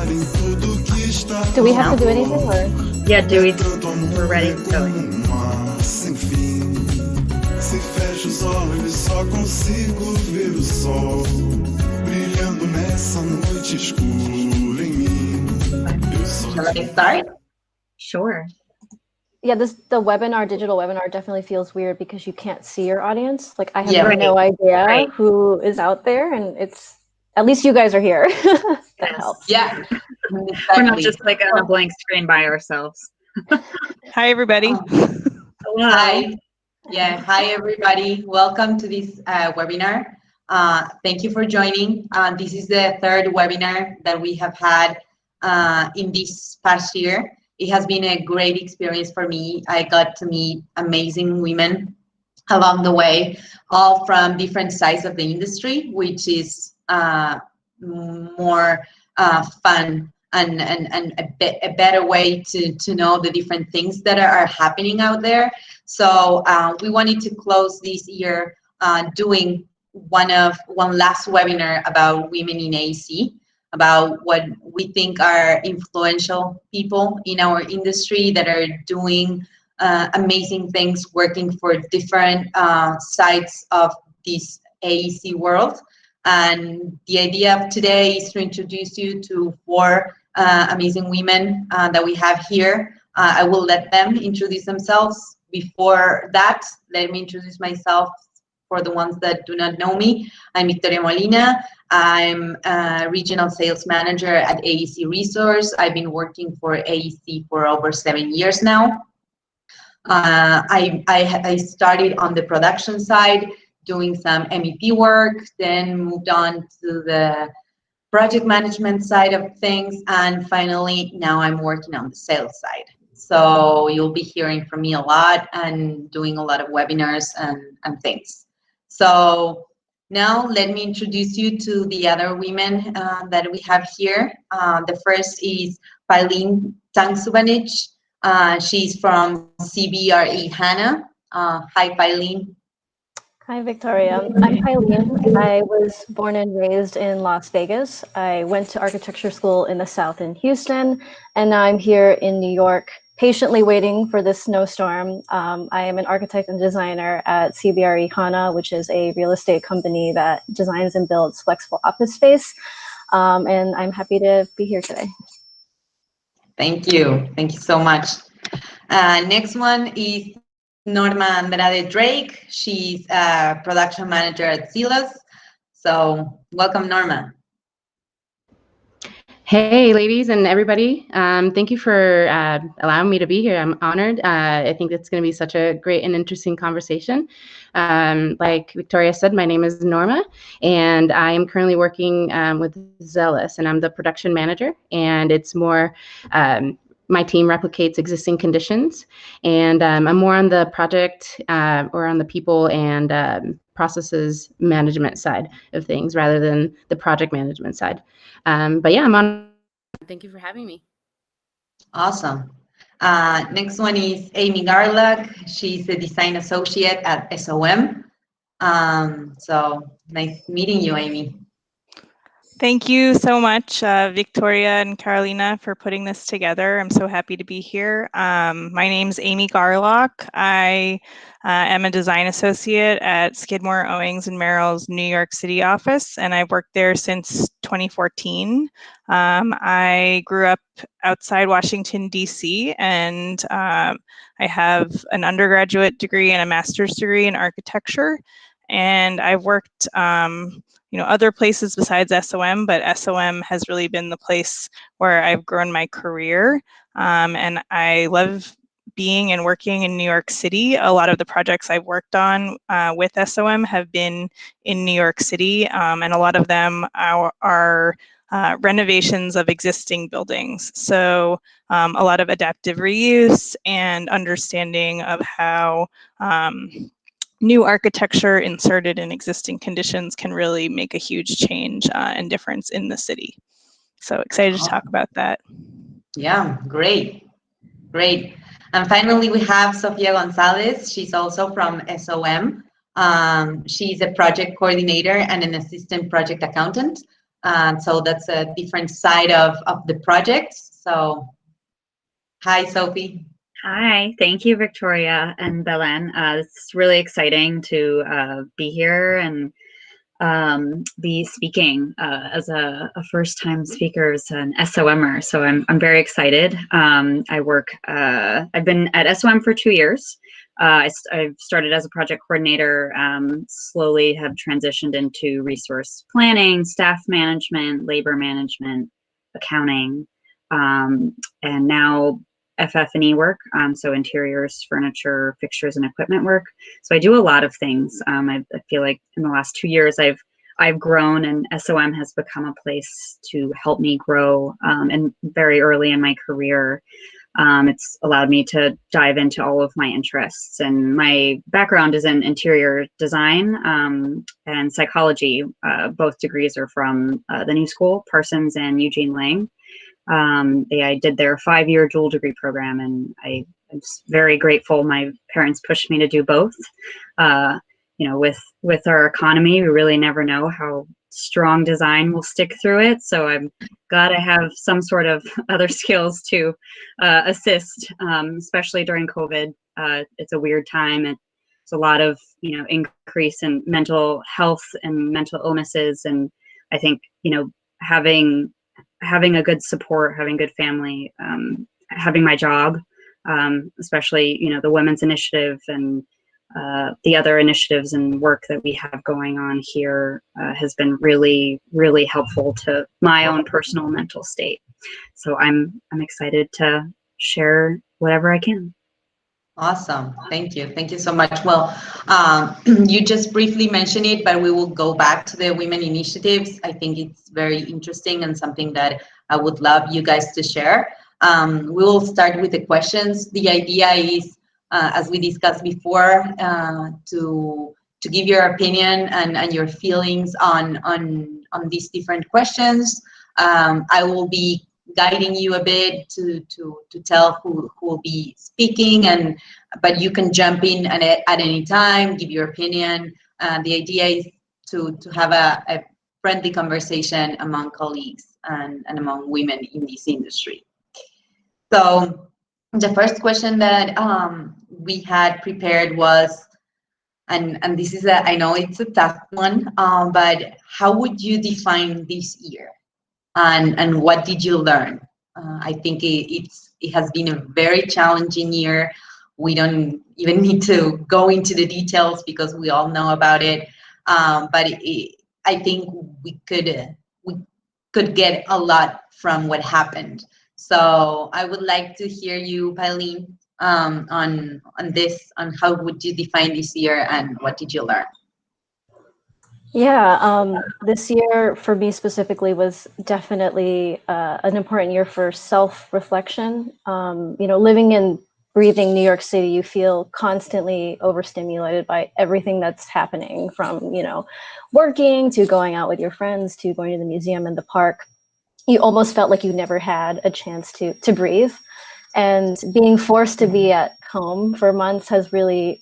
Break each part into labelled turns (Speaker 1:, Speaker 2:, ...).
Speaker 1: Do we have to do anything, or?
Speaker 2: Yeah, we're ready to go.
Speaker 3: Se fecho os olhos, só consigo ver o sol brilhando nessa noite escura em mim.
Speaker 2: Shall I start? Sure.
Speaker 1: Yeah, the digital webinar definitely feels weird because you can't see your audience. Like I have no idea who is out there, and it's, at least you guys are here. That helps.
Speaker 2: Yeah. Exactly. We're not just like on a blank screen by ourselves.
Speaker 4: Hi, everybody.
Speaker 5: Hi. Yeah, hi everybody. Welcome to this webinar. Thank you for joining. This is the third webinar that we have had in this past year. It has been a great experience for me. I got to meet amazing women along the way, all from different sides of the industry, which is more fun and a better way to know the different things that are happening out there. So we wanted to close this year doing one last webinar about women in AEC, about what we think are influential people in our industry that are doing amazing things, working for different sides of this AEC world. And the idea of today is to introduce you to 4 amazing women that we have here. I will let them introduce themselves. Before that, let me introduce myself for the ones that do not know me. I'm Victoria Molina. I'm a regional sales manager at AEC Resource. I've been working for AEC for over 7 years now. I started on the production side, doing some MEP work, then moved on to the project management side of things, and finally now I'm working on the sales side. So you'll be hearing from me a lot and doing a lot of webinars and things. So now let me introduce you to the other women that we have here. The first is Pailin Tangsubanich. She's from CBRE HANA. Hi, Pailin.
Speaker 1: Hi, Victoria. I'm Pailin. I was born and raised in Las Vegas. I went to architecture school in the South in Houston, and now I'm here in New York, patiently waiting for this snowstorm. I am an architect and designer at CBRE HANA, which is a real estate company that designs and builds flexible office space. And I'm happy to be here today.
Speaker 5: Thank you. Thank you so much. Next one is Norma Andrade Drake. She's a production manager at Silas. So welcome, Norma.
Speaker 6: Hey, ladies and everybody. Thank you for allowing me to be here. I'm honored. I think it's going to be such a great and interesting conversation. Like Victoria said, my name is Norma, and I am currently working with Zealous, and I'm the production manager. And it's more, my team replicates existing conditions, and I'm more on the project or on the people and processes management side of things rather than the project management side. But yeah, I'm on. Thank you for having me.
Speaker 5: Awesome. Next one is Amy Garlock. She's the design associate at SOM. So nice meeting you, Amy.
Speaker 4: Thank you so much, Victoria and Carolina, for putting this together. I'm so happy to be here. My name's Amy Garlock. I am a design associate at Skidmore, Owings & Merrill's New York City office, and I've worked there since 2014. I grew up outside Washington, D.C., and I have an undergraduate degree and a master's degree in architecture. And I've worked other places besides SOM, but SOM has really been the place where I've grown my career. And I love being and working in New York City. A lot of the projects I've worked on with SOM have been in New York City, and a lot of them are renovations of existing buildings. So a lot of adaptive reuse and understanding of how new architecture inserted in existing conditions can really make a huge change and difference in the city. So excited to talk about that.
Speaker 5: Yeah, great. And finally, we have Sofia Gonzalez. She's also from SOM. She's a project coordinator and an assistant project accountant. So that's a different side of the project. So hi, Sophie.
Speaker 2: Hi, thank you, Victoria and Belen. It's really exciting to be here and be speaking as a first-time speaker as an SOMer. So I'm very excited. I've been at SOM for 2 years. I've started as a project coordinator, slowly have transitioned into resource planning, staff management, labor management, accounting, and now FF&E work, so interiors, furniture, fixtures, and equipment work. So I do a lot of things. I feel like in the last 2 years, I've grown, and SOM has become a place to help me grow. And very early in my career, it's allowed me to dive into all of my interests. And my background is in interior design and psychology. Both degrees are from the New School, Parsons and Eugene Lang. I did their 5-year dual degree program, and I'm very grateful. My parents pushed me to do both. With our economy, we really never know how strong design will stick through it. So I've got to have some sort of other skills to assist, especially during COVID. It's a weird time. It's a lot of increase in mental health and mental illnesses, and I think having a good support, having good family, having my job, especially, the Women's Initiative and the other initiatives and work that we have going on here has been really, really helpful to my own personal mental state. So I'm excited to share whatever I can.
Speaker 5: Awesome. Thank you. Thank you so much. Well, you just briefly mentioned it, but we will go back to the women initiatives. I think it's very interesting and something that I would love you guys to share. We will start with the questions. The idea is, as we discussed before, to give your opinion and your feelings on these different questions. I will be guiding you a bit to tell who will be speaking, but you can jump in at any time, give your opinion. The idea is to have a friendly conversation among colleagues and among women in this industry. So the first question that we had prepared was, and this is I know it's a tough one, but how would you define this year? And what did you learn? I think it has been a very challenging year. We don't even need to go into the details because we all know about it. But I think we could get a lot from what happened. So I would like to hear you, Pauline, on this, on how would you define this year and what did you learn?
Speaker 1: Yeah, this year for me specifically was definitely an important year for self-reflection. Living and breathing New York City, you feel constantly overstimulated by everything that's happening, from, working to going out with your friends to going to the museum and the park. You almost felt like you never had a chance to breathe. And being forced to be at home for months has really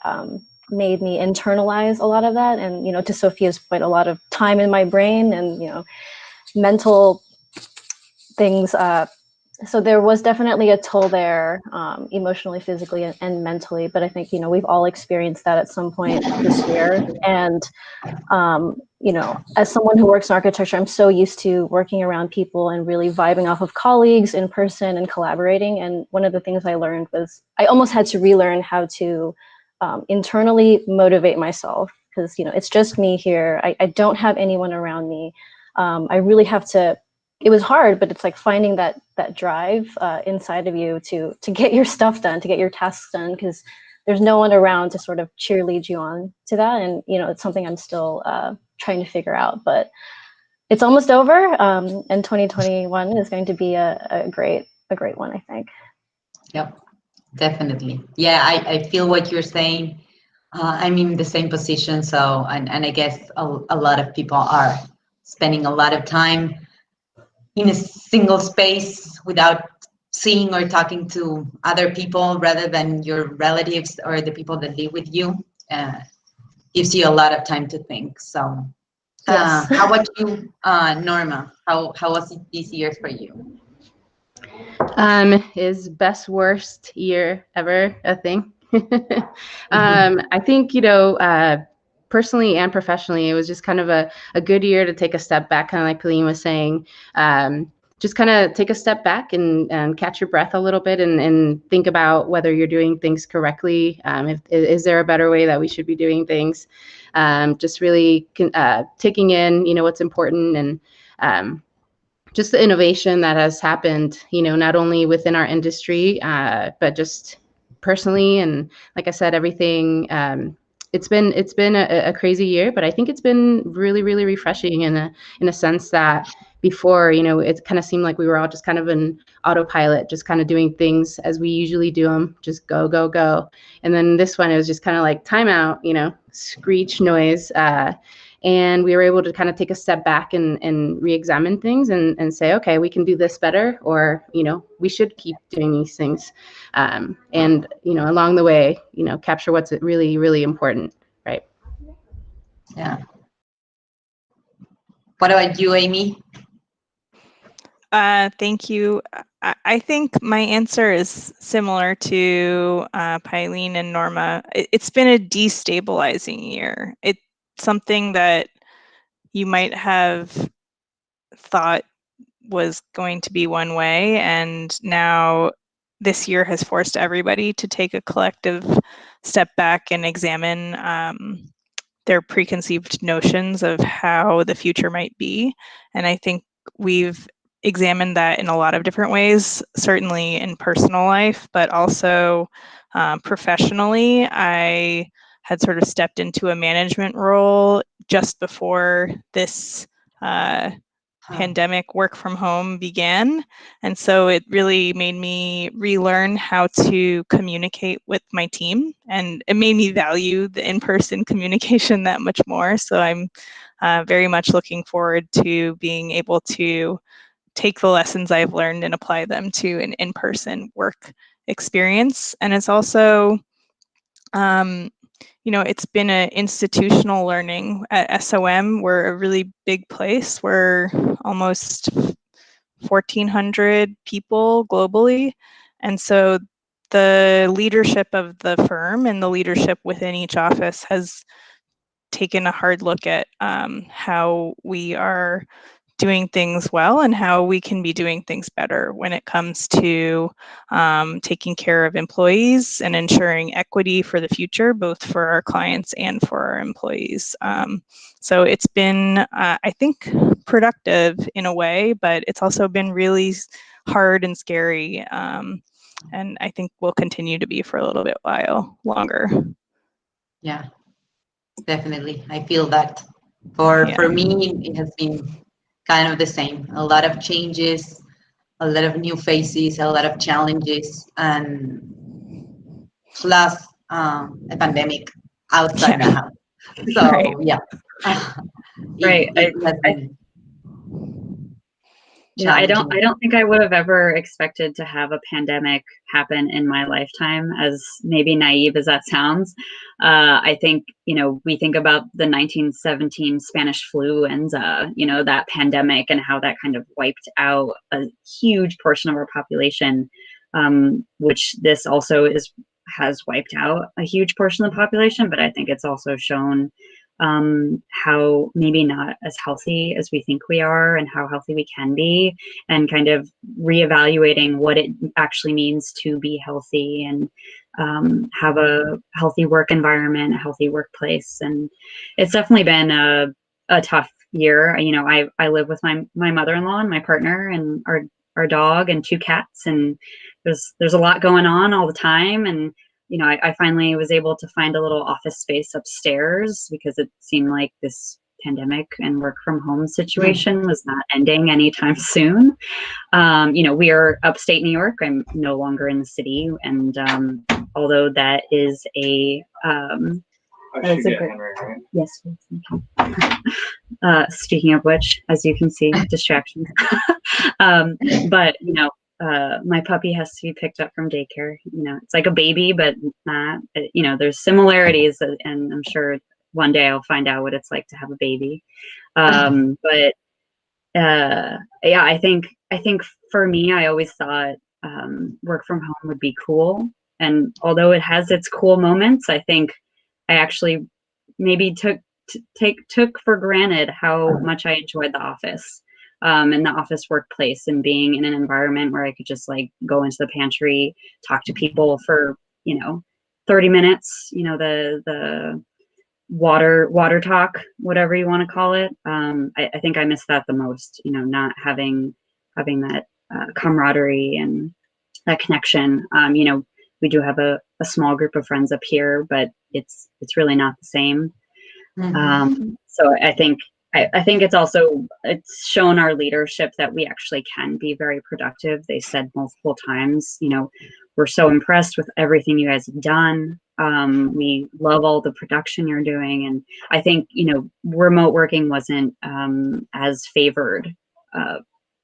Speaker 1: made me internalize a lot of that. And, to Sophia's point, a lot of time in my brain and, mental things. So there was definitely a toll there, emotionally, physically, and mentally. But I think, we've all experienced that at some point this year. And, as someone who works in architecture, I'm so used to working around people and really vibing off of colleagues in person and collaborating. And one of the things I learned was I almost had to relearn how to internally motivate myself, because it's just me here. I don't have anyone around me. I really have to. It was hard, but it's like finding that drive inside of you to get your stuff done, to get your tasks done, because there's no one around to sort of cheerlead you on to that. And it's something I'm still trying to figure out. But it's almost over, and 2021 is going to be a great one, I think.
Speaker 5: Yep. Definitely. Yeah, I feel what you're saying. I'm in the same position. So, and I guess a lot of people are spending a lot of time in a single space without seeing or talking to other people rather than your relatives or the people that live with you. Gives you a lot of time to think. So
Speaker 1: Yes.
Speaker 5: How about you, Norma? How was it this year for you?
Speaker 6: Is best worst year ever a thing?
Speaker 5: Mhm.
Speaker 6: I think, personally and professionally, it was just kind of a good year to take a step back, kind of like Pauline was saying. Just kind of take a step back and catch your breath a little bit and think about whether you're doing things correctly. Is there a better way that we should be doing things? Just really taking in, what's important and just the innovation that has happened, not only within our industry, but just personally. And like I said, everything. It's been a crazy year, but I think it's been really, really refreshing in a sense that before, it kind of seemed like we were all just kind of in autopilot, just kind of doing things as we usually do them, just go, go, go. And then this one, it was just kind of like timeout, screech noise. And we were able to kind of take a step back and re-examine things and say, okay, we can do this better, or we should keep doing these things, and along the way, capture what's really, really important, right?
Speaker 5: Yeah. What about you, Amy?
Speaker 4: Thank you. I think my answer is similar to Pylene and Norma. It's been a destabilizing year. It's something that you might have thought was going to be one way, and now this year has forced everybody to take a collective step back and examine their preconceived notions of how the future might be. And I think we've examined that in a lot of different ways, certainly in personal life, but also professionally. I had sort of stepped into a management role just before this pandemic work from home began. And so it really made me relearn how to communicate with my team, and it made me value the in-person communication that much more. So I'm very much looking forward to being able to take the lessons I've learned and apply them to an in-person work experience. And it's also it's been an institutional learning at SOM. We're a really big place. We're almost 1,400 people globally. And so the leadership of the firm and the leadership within each office has taken a hard look at how we are doing things well and how we can be doing things better when it comes to taking care of employees and ensuring equity for the future, both for our clients and for our employees. So it's been, I think, productive in a way, but it's also been really hard and scary. And I think will continue to be for a little bit while longer.
Speaker 5: Yeah, definitely. I feel that for me, it has been kind of the same. A lot of changes, a lot of new faces, a lot of challenges, and plus a pandemic outside the house. So
Speaker 4: Right.
Speaker 5: yeah,
Speaker 2: Right.
Speaker 5: it has been
Speaker 2: Yeah, I
Speaker 5: challenging.
Speaker 2: don't think I would have ever expected to have a pandemic happen in my lifetime, as maybe naive as that sounds. I think, we think about the 1917 Spanish flu and, that pandemic and how that kind of wiped out a huge portion of our population, which this also has wiped out a huge portion of the population, but I think it's also shown how maybe not as healthy as we think we are and how healthy we can be, and kind of reevaluating what it actually means to be healthy and have a healthy work environment, a healthy workplace. And it's definitely been a tough year. I live with my mother-in-law and my partner and our dog and 2 cats, and there's a lot going on all the time. And I finally was able to find a little office space upstairs because it seemed like this pandemic and work from home situation was not ending anytime soon. We are upstate New York. I'm no longer in the city. And although that is that's a great, right? Yes. Speaking of which, as you can see, distractions. But my puppy has to be picked up from daycare. It's like a baby, but not. There's similarities, and I'm sure one day I'll find out what it's like to have a baby. But yeah, I think for me, I always thought work from home would be cool. And although it has its cool moments, I think I actually maybe took for granted how much I enjoyed the office, and the office workplace, and being in an environment where I could just like go into the pantry, talk to people for 30 minutes, the water talk, whatever you want to call it. I think I miss that the most, not having that camaraderie and that connection. We do have a small group of friends up here, but it's really not the same. So I think it's shown our leadership that we actually can be very productive. They said multiple times, we're so impressed with everything you guys have done. We love all the production you're doing. And I think, remote working wasn't as favored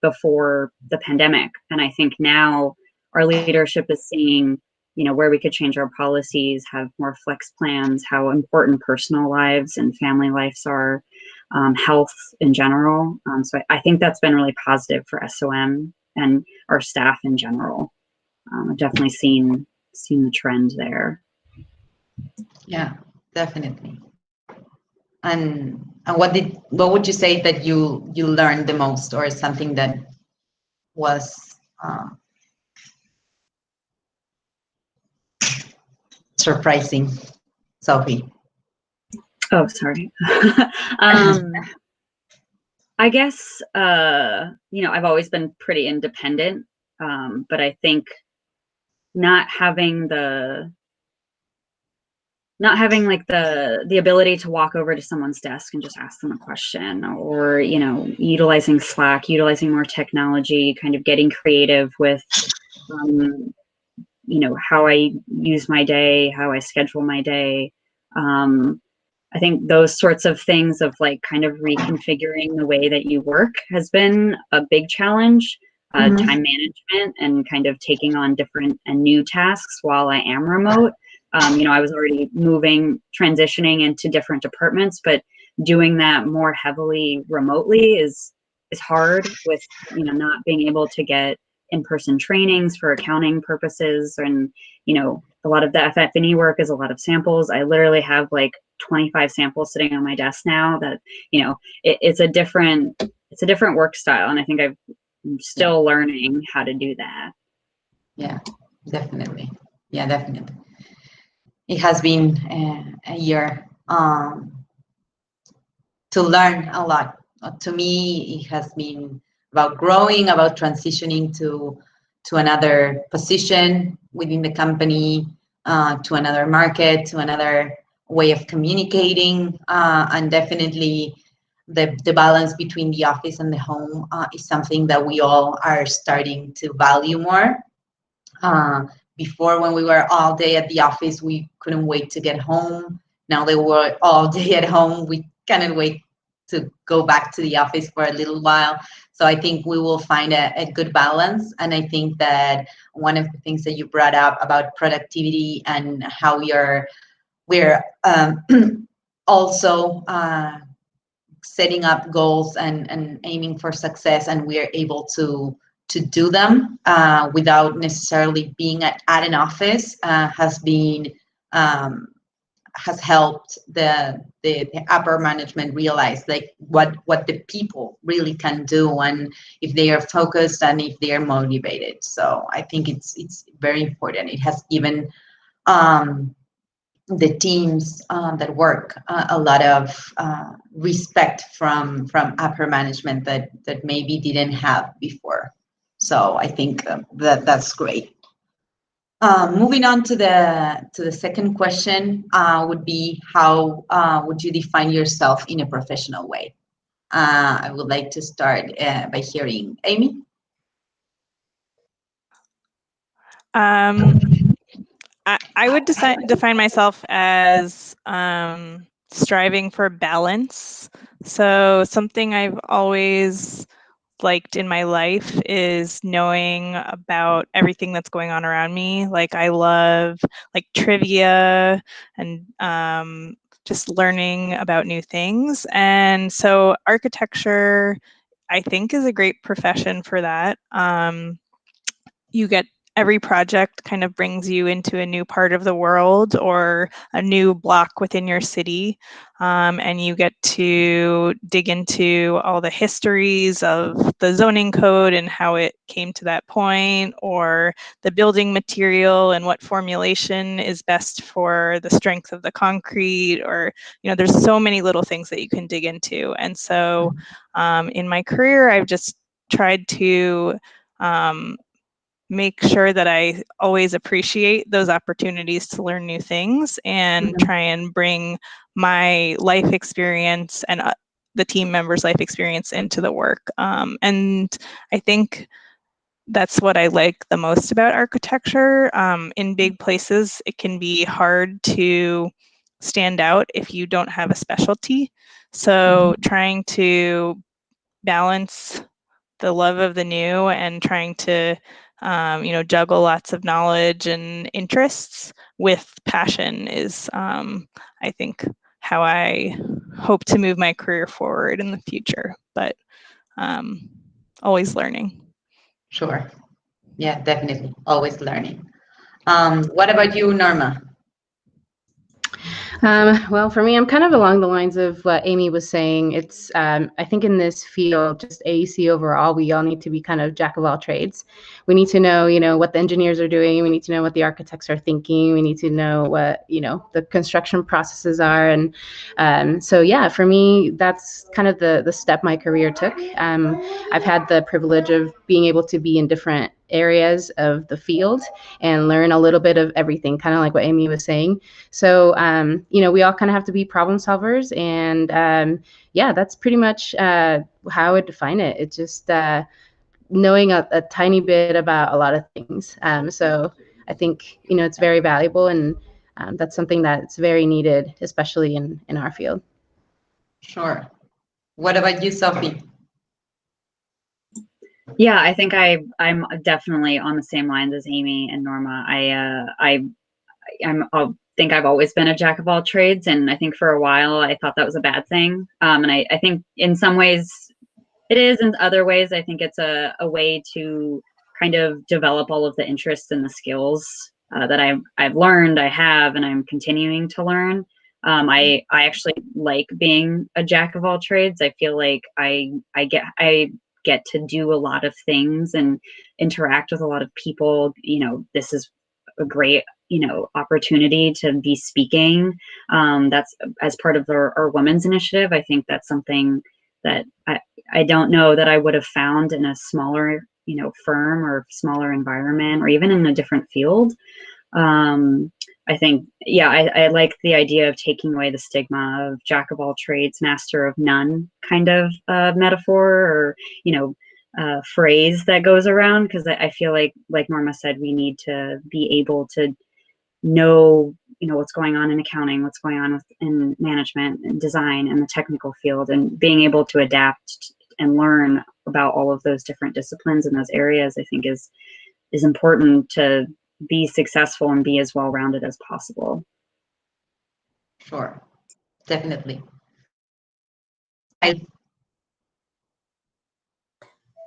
Speaker 2: before the pandemic. And I think now our leadership is seeing, where we could change our policies, have more flex plans, how important personal lives and family lives are, health in general. So I think that's been really positive for SOM and our staff in general. I've definitely seen the trend there.
Speaker 5: Yeah, definitely. And what would you say that you learned the most, or something that was surprising, Sophie?
Speaker 2: Oh, sorry. I guess, I've always been pretty independent, but I think not having like the ability to walk over to someone's desk and just ask them a question, or, utilizing Slack, utilizing more technology, kind of getting creative with, how I use my day, how I schedule my day. I think those sorts of things of like kind of reconfiguring the way that you work has been a big challenge. Time management and kind of taking on different and new tasks while I am remote. I was already transitioning into different departments, but doing that more heavily remotely is hard with, not being able to get in-person trainings for accounting purposes. And, a lot of the FF&E work is a lot of samples. I literally have like 25 samples sitting on my desk now that, it's a different work style. And I think I'm still learning how to do that.
Speaker 5: Yeah, definitely. Yeah, definitely. It has been a year to learn a lot. To me, it has been about growing, about transitioning to another position within the company, to another market, to another way of communicating, and definitely the balance between the office and the home is something that we all are starting to value more. Before, when we were all day at the office, we couldn't wait to get home. Now that we're all day at home, we cannot wait to go back to the office for a little while. So I think we will find a good balance. And I think that one of the things that you brought up about productivity and how we're also setting up goals and aiming for success, and we're able to do them without necessarily being at an office has helped the upper management realize like what the people really can do, and if they are focused and if they are motivated. So I think it's very important. It has given the teams that work a lot of respect from upper management that maybe didn't have before. So I think that's great. Moving on to the second question would be, how would you define yourself in a professional way? I would like to start by hearing Amy.
Speaker 4: I would define myself as striving for balance. So something I've always liked in my life is knowing about everything that's going on around me. Like I love like trivia and just learning about new things. And so architecture, I think, is a great profession for that. You get every project kind of brings you into a new part of the world or a new block within your city. And you get to dig into all the histories of the zoning code and how it came to that point, or the building material and what formulation is best for the strength of the concrete, or, there's so many little things that you can dig into. And so in my career, I've just tried to make sure that I always appreciate those opportunities to learn new things and try and bring my life experience and the team members' life experience into the work. And I think that's what I like the most about architecture. In big places, it can be hard to stand out if you don't have a specialty. So trying to balance the love of the new and trying to juggle lots of knowledge and interests with passion is, I think, how I hope to move my career forward in the future, but always learning.
Speaker 5: Sure. Yeah, definitely. Always learning. What about you, Norma?
Speaker 6: Well, for me, I'm kind of along the lines of what Amy was saying. It's, I think in this field, just AEC overall, we all need to be kind of jack of all trades. We need to know, what the engineers are doing. We need to know what the architects are thinking. We need to know what, the construction processes are. And so, yeah, for me, that's kind of the step my career took. I've had the privilege of being able to be in different areas of the field and learn a little bit of everything, kind of like what Amy was saying. So, we all kind of have to be problem solvers. And yeah, that's pretty much how I would define it. It's just knowing a tiny bit about a lot of things. So I think, it's very valuable, and that's something that's very needed, especially in our field.
Speaker 5: Sure. What about you, Sophie?
Speaker 2: Yeah, I think I'm definitely on the same lines as Amy and Norma. I think I've always been a jack of all trades, and I think for a while I thought that was a bad thing. And I think in some ways it is, in other ways I think it's a way to kind of develop all of the interests and the skills that I've learned, I have, and I'm continuing to learn. I actually like being a jack of all trades. I feel like I get to do a lot of things and interact with a lot of people. This is a great opportunity to be speaking. That's as part of our women's initiative. I think that's something that I don't know that I would have found in a smaller firm or smaller environment, or even in a different field. I think, yeah, I like the idea of taking away the stigma of jack of all trades, master of none kind of metaphor, or phrase that goes around, because I feel like Norma said, we need to be able to know what's going on in accounting, what's going on in management and design and the technical field, and being able to adapt and learn about all of those different disciplines in those areas, I think is important to be successful and be as well-rounded as possible.
Speaker 5: Sure, definitely.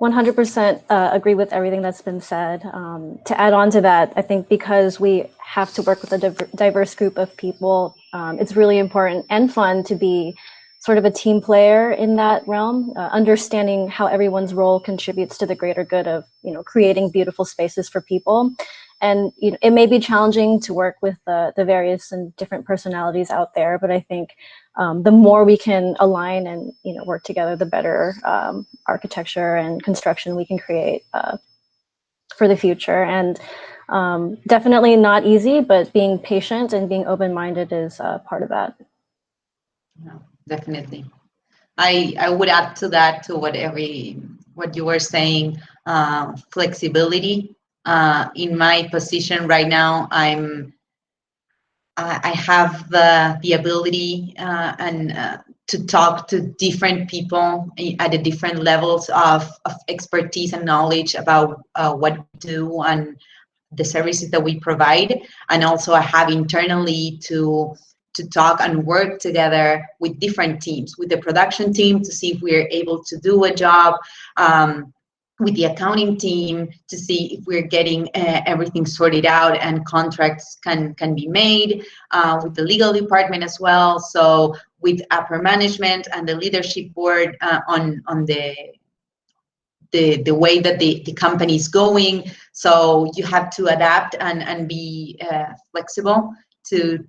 Speaker 1: 100% agree with everything that's been said. To add on to that, I think because we have to work with a diverse group of people, it's really important and fun to be sort of a team player in that realm, understanding how everyone's role contributes to the greater good of creating beautiful spaces for people. And it may be challenging to work with the various and different personalities out there, but I think the more we can align and work together, the better architecture and construction we can create for the future. And definitely not easy, but being patient and being open-minded is part of that.
Speaker 5: No, definitely. I would add to that, to what you were saying, flexibility. In my position right now, I have the ability and to talk to different people at the different levels of expertise and knowledge about what we do and the services that we provide, and also I have internally to to talk and work together with different teams, with the production team to see if we're able to do a job, with the accounting team to see if we're getting everything sorted out and contracts can be made, with the legal department as well. So with upper management and the leadership board on the way that the company is going. So you have to adapt and be flexible to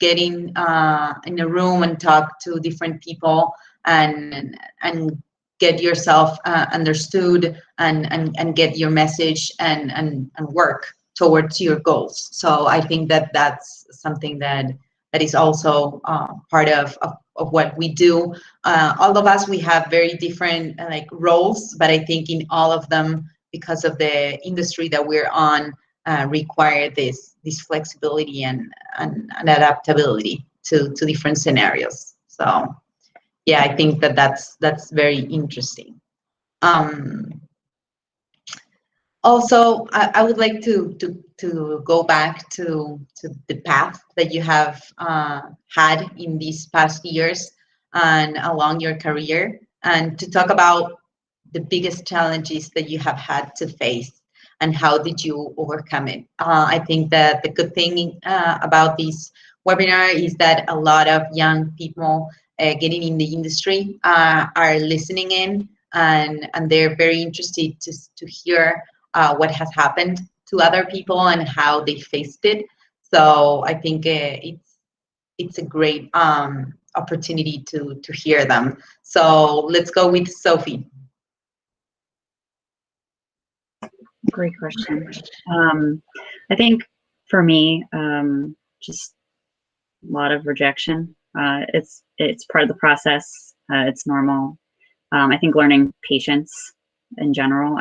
Speaker 5: get in a room and talk to different people and get yourself understood and get your message and work towards your goals. So I think that that's something that is also part of what we do. All of us, we have very different roles, but I think in all of them, because of the industry that we're on, require this flexibility and adaptability to different scenarios. So yeah, I think that that's very interesting. Also, I would like to go back to the path that you have had in these past years and along your career, and to talk about the biggest challenges that you have had to face and how did you overcome it. I think that the good thing about this webinar is that a lot of young people getting in the industry are listening in, and they're very interested to hear what has happened to other people and how they faced it. So I think it's a great opportunity to hear them. So let's go with Sophie.
Speaker 2: Great question. I think for me, just a lot of rejection. It's part of the process. It's normal. I think learning patience in general.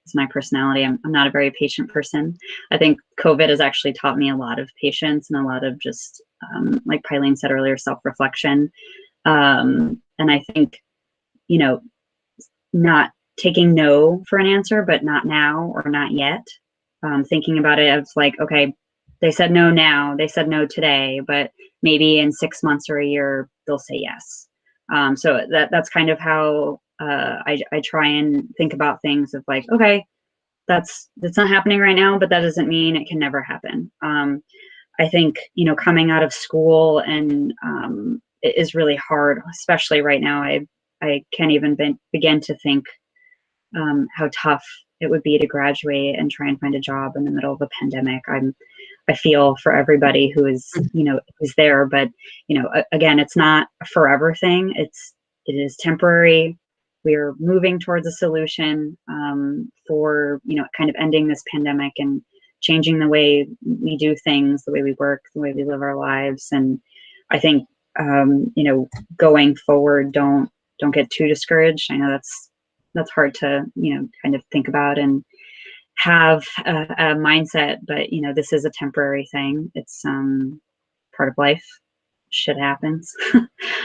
Speaker 2: It's my personality. I'm not a very patient person. I think COVID has actually taught me a lot of patience and a lot of just, like Pylene said earlier, self-reflection. And I think, not taking no for an answer, but not now or not yet. Thinking about it as like, okay, they said no now, they said no today, but maybe in 6 months or a year, they'll say yes. So that's kind of how I try and think about things of like, okay, that's not happening right now, but that doesn't mean it can never happen. I think, coming out of school and it is really hard, especially right now. I can't even begin to think how tough it would be to graduate and try and find a job in the middle of a pandemic. I feel for everybody who is, who's there, but, again, it's not a forever thing. It is temporary. We're moving towards a solution for, kind of ending this pandemic and changing the way we do things, the way we work, the way we live our lives. And I think, going forward, don't get too discouraged. I know that's hard to, kind of think about and have a mindset, but, this is a temporary thing. It's part of life. Shit happens.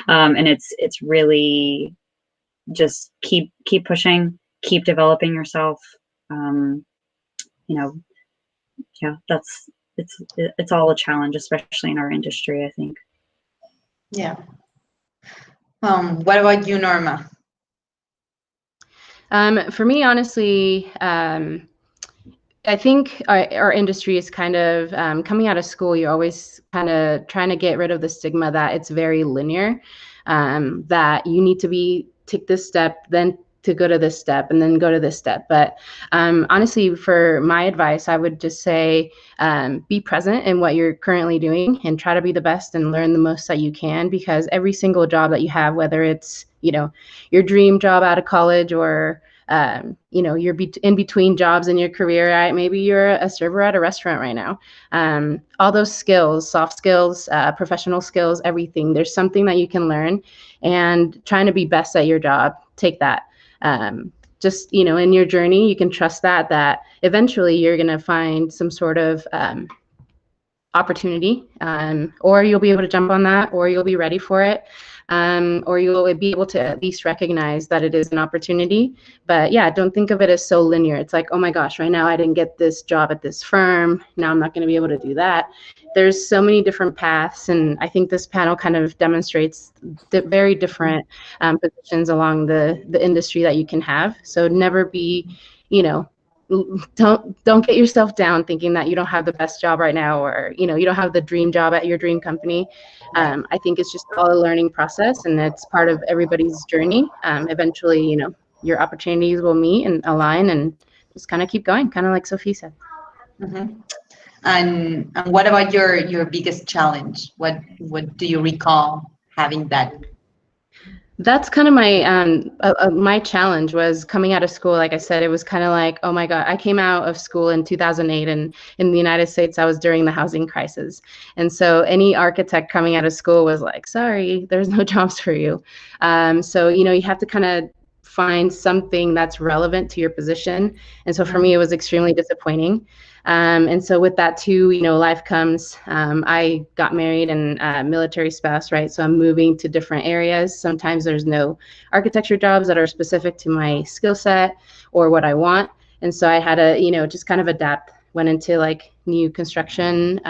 Speaker 2: And it's really just keep pushing, keep developing yourself. Yeah, it's all a challenge, especially in our industry, I think.
Speaker 5: Yeah. What about you, Norma?
Speaker 6: For me, honestly, I think our industry is kind of coming out of school. You're always kind of trying to get rid of the stigma that it's very linear, that you need to take this step, then to go to this step, and then go to this step. But honestly, for my advice, I would just say be present in what you're currently doing and try to be the best and learn the most that you can, because every single job that you have, whether it's your dream job out of college or you're in between jobs in your career, right? Maybe you're a server at a restaurant right now. All those skills, soft skills, professional skills, everything, there's something that you can learn, and trying to be best at your job, take that. Just, in your journey, you can trust that eventually you're going to find some sort of opportunity, or you'll be able to jump on that, or you'll be ready for it. or you'll be able to at least recognize that it is an opportunity. But yeah, don't think of it as so linear. It's like, oh my gosh, right now I didn't get this job at this firm. Now I'm not going to be able to do that. There's so many different paths, and I think this panel kind of demonstrates the very different positions along the industry that you can have. So never be, you know, don't get yourself down thinking that you don't have the best job right now, or you know, you don't have the dream job at your dream company. I think it's just all a learning process, and it's part of everybody's journey. Eventually, you know, your opportunities will meet and align, and just kind of keep going, kind of like Sophie said.
Speaker 5: Mm-hmm. And what about your biggest challenge? What do you recall having that?
Speaker 6: That's kind of my challenge was coming out of school. Like I said, it was kind of like, oh my God, I came out of school in 2008, and in the United States, I was during the housing crisis. And so any architect coming out of school was like, sorry, there's no jobs for you. So, you know, you have to kind of find something that's relevant to your position. And so for me, it was extremely disappointing. And so with that too, you know, life comes. I got married and military spouse, right? So I'm moving to different areas. Sometimes there's no architecture jobs that are specific to my skill set or what I want. And so I had to, you know, just kind of adapt. Went into like new construction,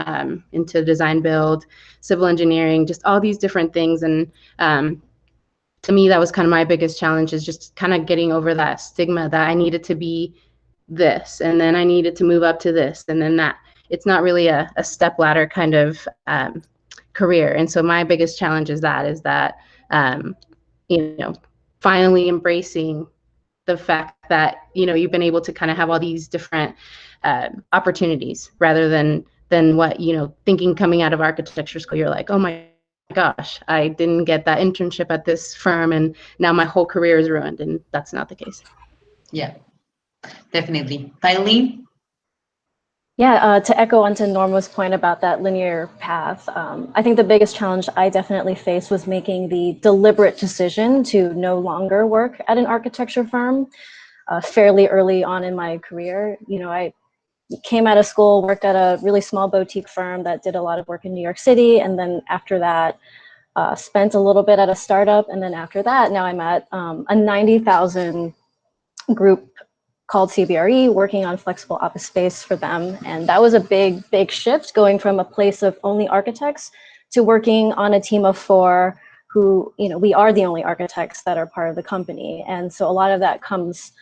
Speaker 6: into design build, civil engineering, just all these different things. And to me, that was kind of my biggest challenge, is just kind of getting over that stigma that I needed to be this, and then I needed to move up to this, and then that. It's not really a step ladder kind of career. And so my biggest challenge is that you know, finally embracing the fact that, you know, you've been able to kind of have all these different opportunities, rather than what, you know, thinking coming out of architecture school, you're like, oh my gosh, I didn't get that internship at this firm, and now my whole career is ruined. And that's not the case.
Speaker 5: Yeah. Definitely. Eileen?
Speaker 1: Yeah, to echo onto Norma's point about that linear path, I think the biggest challenge I definitely faced was making the deliberate decision to no longer work at an architecture firm fairly early on in my career. You know, I came out of school, worked at a really small boutique firm that did a lot of work in New York City, and then after that, spent a little bit at a startup, and then after that, now I'm at a 90,000 group called CBRE, working on flexible office space for them. And that was a big shift, going from a place of only architects to working on a team of 4 who, you know, we are the only architects that are part of the company. And so a lot of that comes,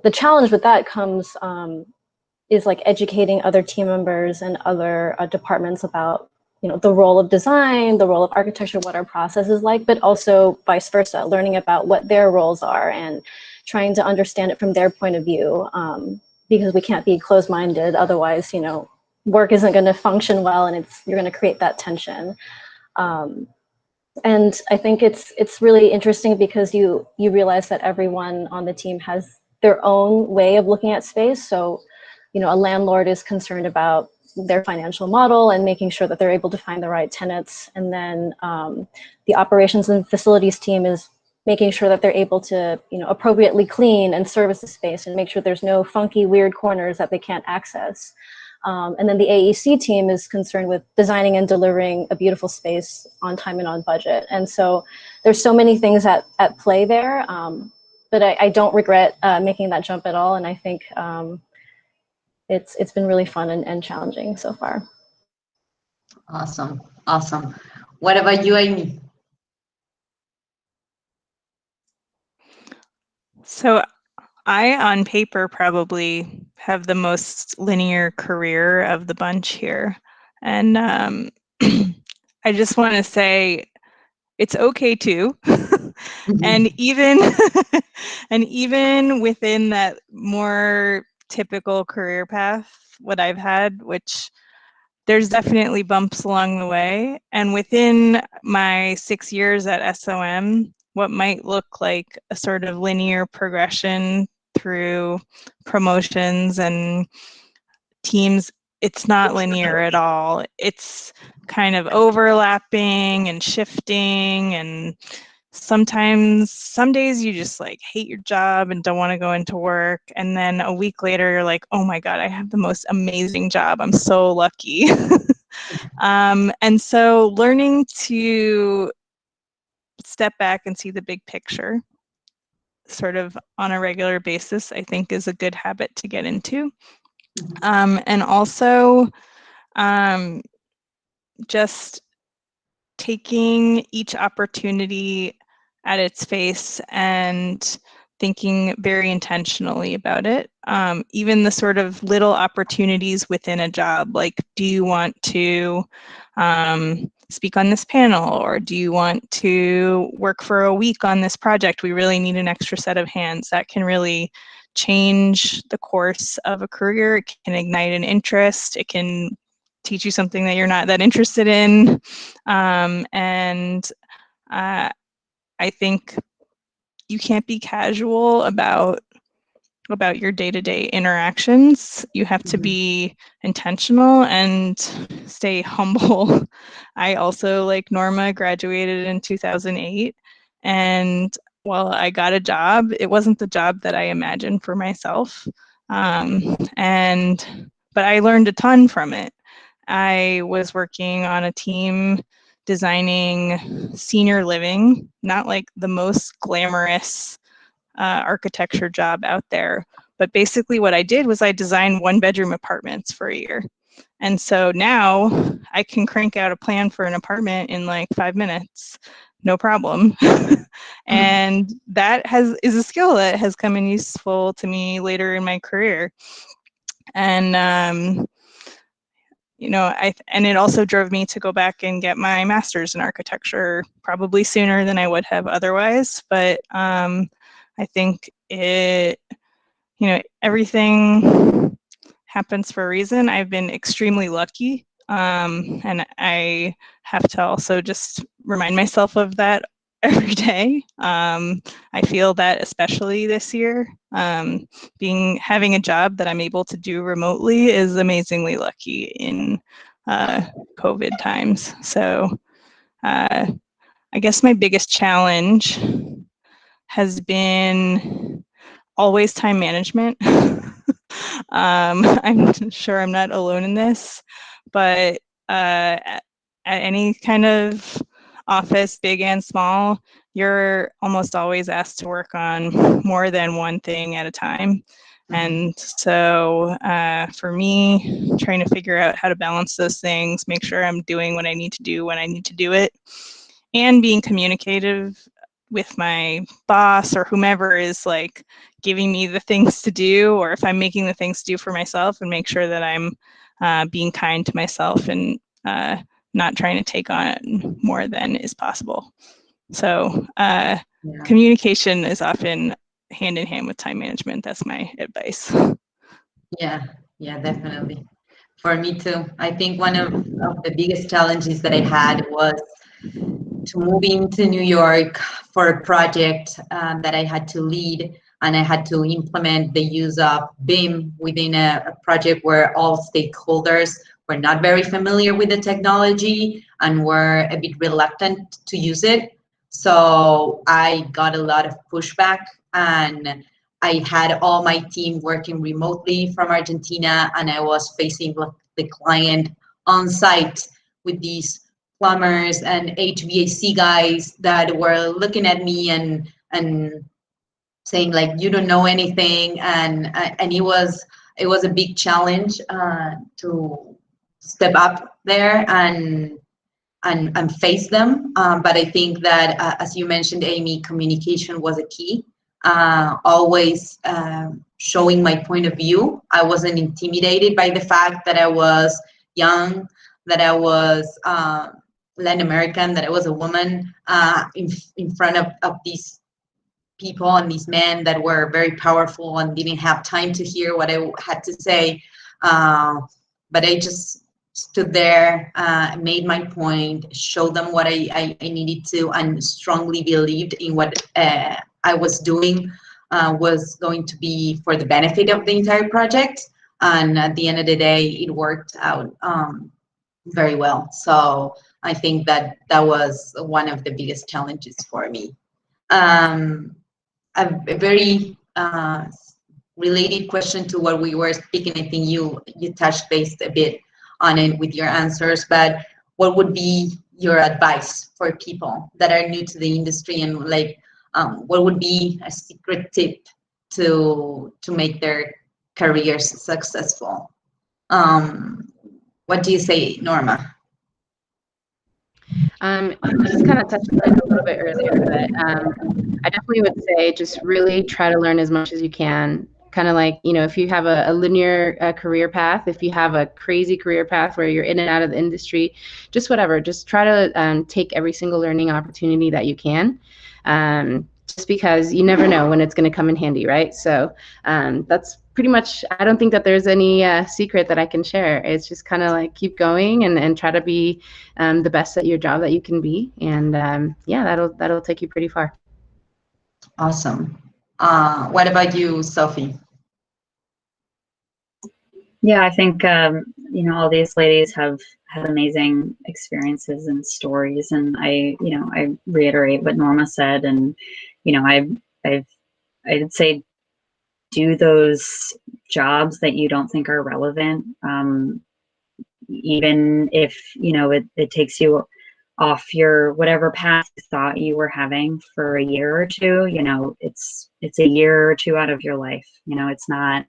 Speaker 1: the challenge with that comes is like educating other team members and other departments about, you know, the role of design, the role of architecture, what our process is like, but also vice versa, learning about what their roles are and trying to understand it from their point of view, because we can't be closed-minded. Otherwise, you know, work isn't going to function well, and you're going to create that tension. And I think it's really interesting because you realize that everyone on the team has their own way of looking at space. So, you know, a landlord is concerned about their financial model and making sure that they're able to find the right tenants. And then the operations and facilities team is making sure that they're able to, you know, appropriately clean and service the space and make sure there's no funky, weird corners that they can't access. And then the AEC team is concerned with designing and delivering a beautiful space on time and on budget. And so there's so many things at play there, but I don't regret making that jump at all. And I think it's been really fun and challenging so far.
Speaker 5: Awesome. What about you, Amy?
Speaker 4: So I, on paper, probably have the most linear career of the bunch here. And I just want to say it's okay too. And even and even within that more typical career path, what I've had, which there's definitely bumps along the way. And within my 6 years at SOM, what might look like a sort of linear progression through promotions and teams, it's not linear at all. It's kind of overlapping and shifting, and sometimes, some days you just like hate your job and don't want to go into work, and then a week later you're like, oh my God, I have the most amazing job, I'm so lucky. And so learning to step back and see the big picture sort of on a regular basis, I think is a good habit to get into. And also just taking each opportunity at its face and thinking very intentionally about it. Even the sort of little opportunities within a job, like, do you want to speak on this panel, or do you want to work for a week on this project? We really need an extra set of hands. That can really change the course of a career. It can ignite an interest. It can teach you something that you're not that interested in. I think you can't be casual about your day-to-day interactions. You have to be intentional and stay humble. I also, like Norma, graduated in 2008, and while I got a job, it wasn't the job that I imagined for myself. But I learned a ton from it. I was working on a team designing senior living, not like the most glamorous architecture job out there. But basically what I did was I designed 1-bedroom apartments for a year. And so now I can crank out a plan for an apartment in like 5 minutes, no problem. And that is a skill that has come in useful to me later in my career. And and it also drove me to go back and get my master's in architecture probably sooner than I would have otherwise. But I think everything happens for a reason. I've been extremely lucky, and I have to also just remind myself of that every day. I feel that especially this year, having a job that I'm able to do remotely is amazingly lucky in COVID times. So I guess my biggest challenge has been always time management. I'm sure I'm not alone in this, but at any kind of office, big and small, you're almost always asked to work on more than one thing at a time. And so for me, trying to figure out how to balance those things, make sure I'm doing what I need to do when I need to do it, and being communicative with my boss or whomever is like giving me the things to do, or if I'm making the things to do for myself, and make sure that I'm being kind to myself and not trying to take on more than is possible. So communication is often hand in hand with time management. That's my advice.
Speaker 5: Yeah, definitely. For me too. I think one of the biggest challenges that I had was to move into New York for a project that I had to lead, and I had to implement the use of BIM within a project where all stakeholders were not very familiar with the technology and were a bit reluctant to use it. So I got a lot of pushback, and I had all my team working remotely from Argentina, and I was facing the client on site with these plumbers and HVAC guys that were looking at me and saying like, you don't know anything, and it was a big challenge to step up there and face them. But I think that as you mentioned, Amy, communication was a key. Always showing my point of view. I wasn't intimidated by the fact that I was young, that I was Latin American, that I was a woman in front of these people and these men that were very powerful and didn't have time to hear what I had to say. But I just stood there, made my point, showed them what I needed to, and strongly believed in what I was doing was going to be for the benefit of the entire project. And at the end of the day, it worked out very well. So I think that was one of the biggest challenges for me. A very related question to what we were speaking. I think you touched base a bit on it with your answers, but what would be your advice for people that are new to the industry, and like what would be a secret tip to make their careers successful? What do you say, Norma?
Speaker 6: You just kind of touched on it a little bit earlier, but I definitely would say just really try to learn as much as you can. Kind of like, if you have a linear career path, if you have a crazy career path where you're in and out of the industry, just whatever, just try to take every single learning opportunity that you can. Just because you never know when it's going to come in handy, right? So that's pretty much, I don't think that there's any secret that I can share. It's just kind of like keep going and try to be the best at your job that you can be. And yeah, that'll take you pretty far.
Speaker 5: Awesome. What about you, Sophie?
Speaker 2: Yeah, I think, all these ladies have had amazing experiences and stories. And I reiterate what Norma said. And, I'd say do those jobs that you don't think are relevant. Even if, it takes you off your whatever path you thought you were having for a year or two, it's a year or two out of your life. It's not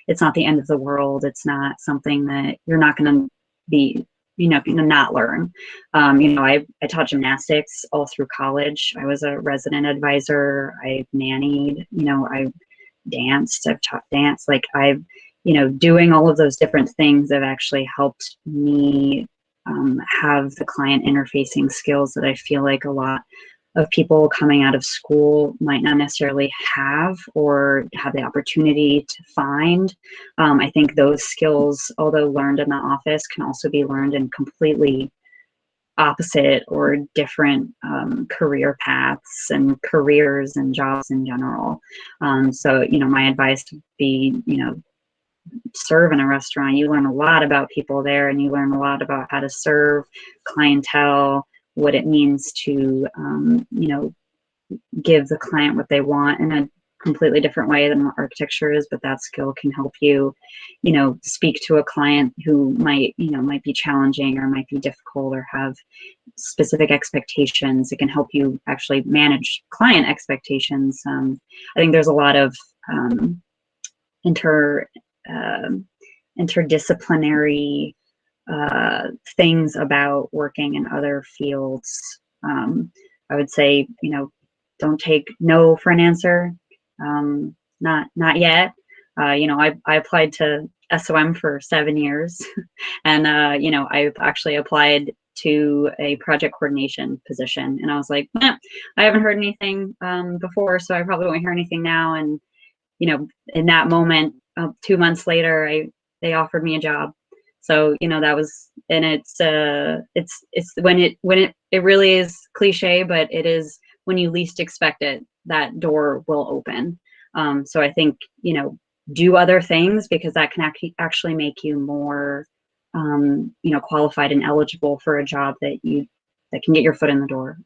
Speaker 2: the end of the world. It's not something that you're not going to be, not learn. I taught gymnastics all through college. I was a resident advisor. I nannied, I danced, I've taught dance. Like doing all of those different things have actually helped me have the client interfacing skills that I feel like a lot of people coming out of school might not necessarily have or have the opportunity to find. I think those skills, although learned in the office, can also be learned in completely opposite or different career paths and careers and jobs in general. So, my advice would be, serve in a restaurant. You learn a lot about people there, and you learn a lot about how to serve clientele, what it means to, give the client what they want in a completely different way than what architecture is. But that skill can help you, speak to a client who might be challenging or might be difficult or have specific expectations. It can help you actually manage client expectations. I think there's a lot of interdisciplinary things about working in other fields. I would say, don't take no for an answer. Not yet. I applied to SOM for 7 years, and I actually applied to a project coordination position, and I was like, I haven't heard anything before, so I probably won't hear anything now. And in that moment, 2 months later, they offered me a job. So that was, and it's when it really is cliche, but it is when you least expect it, that door will open. So I think do other things, because that can actually make you more qualified and eligible for a job that can get your foot in the door.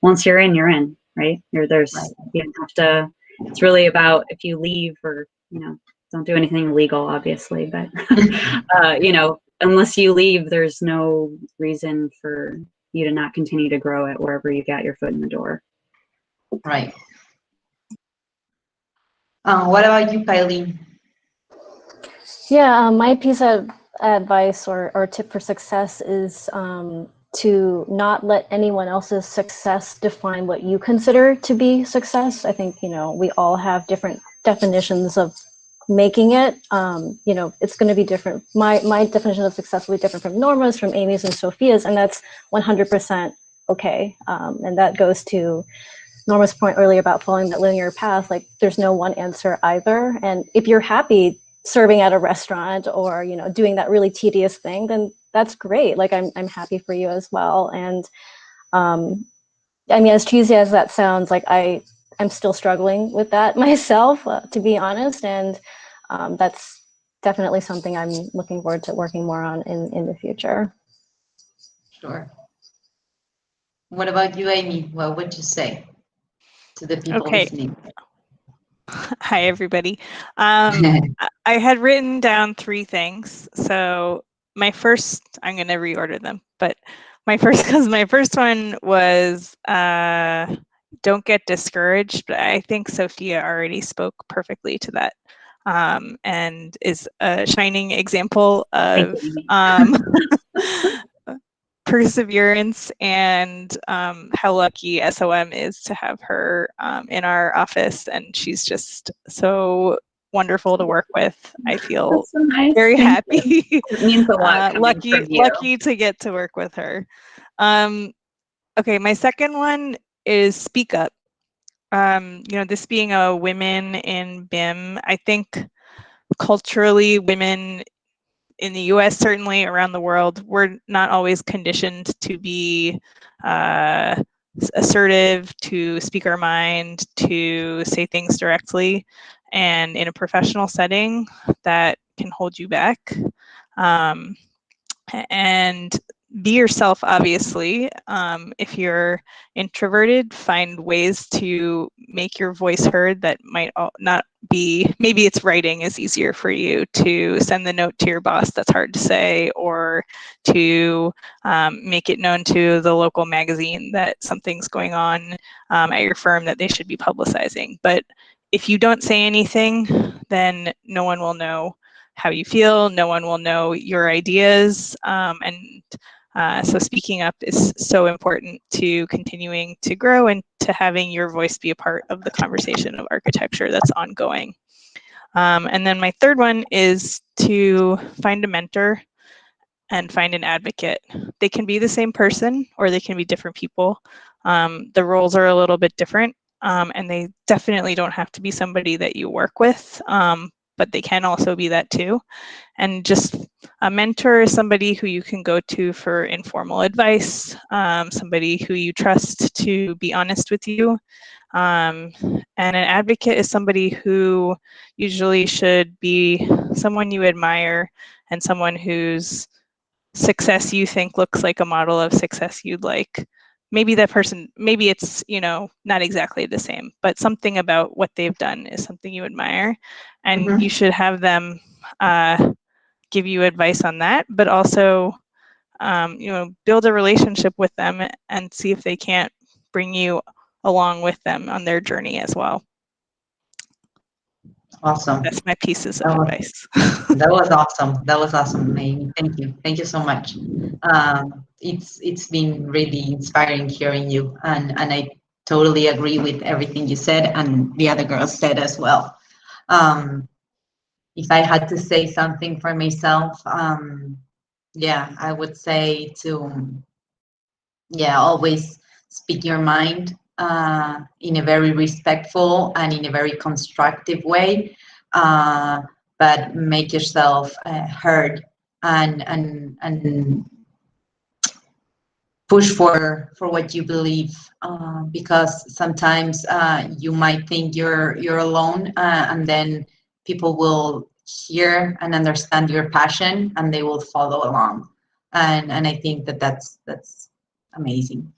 Speaker 2: Once you're in, you're in, right? You don't have to. It's really about if you leave or don't do anything illegal, obviously, but unless you leave, there's no reason for you to not continue to grow it wherever you got your foot in the door.
Speaker 5: Right. What about you, Kylie?
Speaker 1: Yeah, my piece of advice or tip for success is to not let anyone else's success define what you consider to be success. I think, we all have different definitions of making it. It's going to be different. My definition of success will be different from Norma's, from Amy's, and Sophia's, and that's 100% okay. And that goes to Norma's point earlier about following that linear path. Like, there's no one answer either. And if you're happy serving at a restaurant or doing that really tedious thing, then that's great. Like, I'm happy for you as well. And as cheesy as that sounds, like I'm still struggling with that myself, to be honest. And that's definitely something I'm looking forward to working more on in the future.
Speaker 5: Sure. What about you, Amy? What would you say to the people listening?
Speaker 4: Hi, everybody. I had written down 3 things. So my first, I'm going to reorder them, but my first one was don't get discouraged, but I think Sophia already spoke perfectly to that, and is a shining example of perseverance, and how lucky SOM is to have her in our office, and she's just so wonderful to work with. I feel
Speaker 2: so nice.
Speaker 4: very happy.
Speaker 2: It means a lot.
Speaker 4: Lucky to get to work with her. Okay, my second one is speak up. This being a women in BIM, I think culturally women in the US, certainly around the world, we're not always conditioned to be assertive, to speak our mind, to say things directly. And in a professional setting, that can hold you back. And be yourself, obviously. If you're introverted, find ways to make your voice heard that might not be, maybe it's writing is easier for you, to send the note to your boss that's hard to say, or to make it known to the local magazine that something's going on at your firm that they should be publicizing. But if you don't say anything, then no one will know how you feel, no one will know your ideas, so speaking up is so important to continuing to grow and to having your voice be a part of the conversation of architecture that's ongoing. And then my third one is to find a mentor and find an advocate. They can be the same person or they can be different people. The roles are a little bit different, and they definitely don't have to be somebody that you work with, but they can also be that too. And just a mentor is somebody who you can go to for informal advice, somebody who you trust to be honest with you. And an advocate is somebody who usually should be someone you admire and someone whose success you think looks like a model of success you'd like. Maybe that person, maybe it's, not exactly the same, but something about what they've done is something you admire, and you should have them give you advice on that, but also, build a relationship with them and see if they can't bring you along with them on their journey as well.
Speaker 5: Awesome.
Speaker 4: That's my pieces of advice.
Speaker 5: That was awesome. That was awesome, Amy. Thank you. Thank you so much. It's been really inspiring hearing you, and I totally agree with everything you said and the other girls said as well. If I had to say something for myself, yeah, I would say to, always speak your mind in a very respectful and in a very constructive way, but make yourself heard and push for what you believe, because sometimes you might think you're alone, and then people will hear and understand your passion and they will follow along, and I think that's amazing,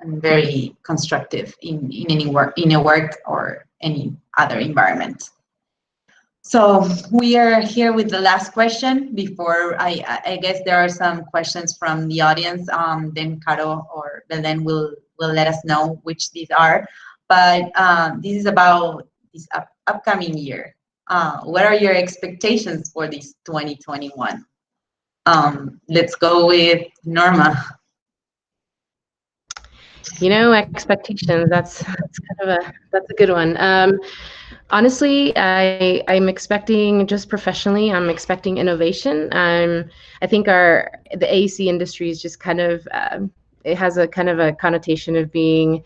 Speaker 5: and very constructive in any work, in a work or any other environment. So we are here with the last question before I guess there are some questions from the audience. Then Caro or Belen will let us know which these are. But this is about this upcoming year. What are your expectations for this 2021? Let's go with Norma.
Speaker 6: Expectations, that's a good one. Honestly, I'm expecting, just professionally, I'm expecting innovation. I think the AEC industry is just kind of, it has a kind of a connotation of being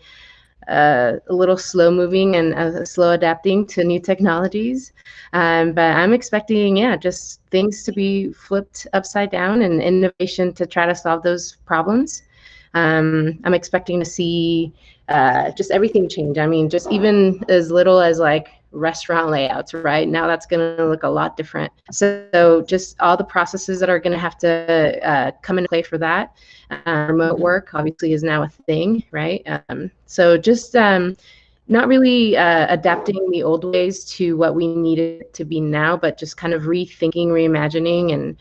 Speaker 6: a little slow moving and slow adapting to new technologies. But I'm expecting, just things to be flipped upside down and innovation to try to solve those problems. I'm expecting to see just everything change. I mean, just even as little as like restaurant layouts, right? Now that's going to look a lot different. So just all the processes that are going to have to come into play for that. Remote work obviously is now a thing, right? So just not really adapting the old ways to what we need it to be now, but just kind of rethinking, reimagining, and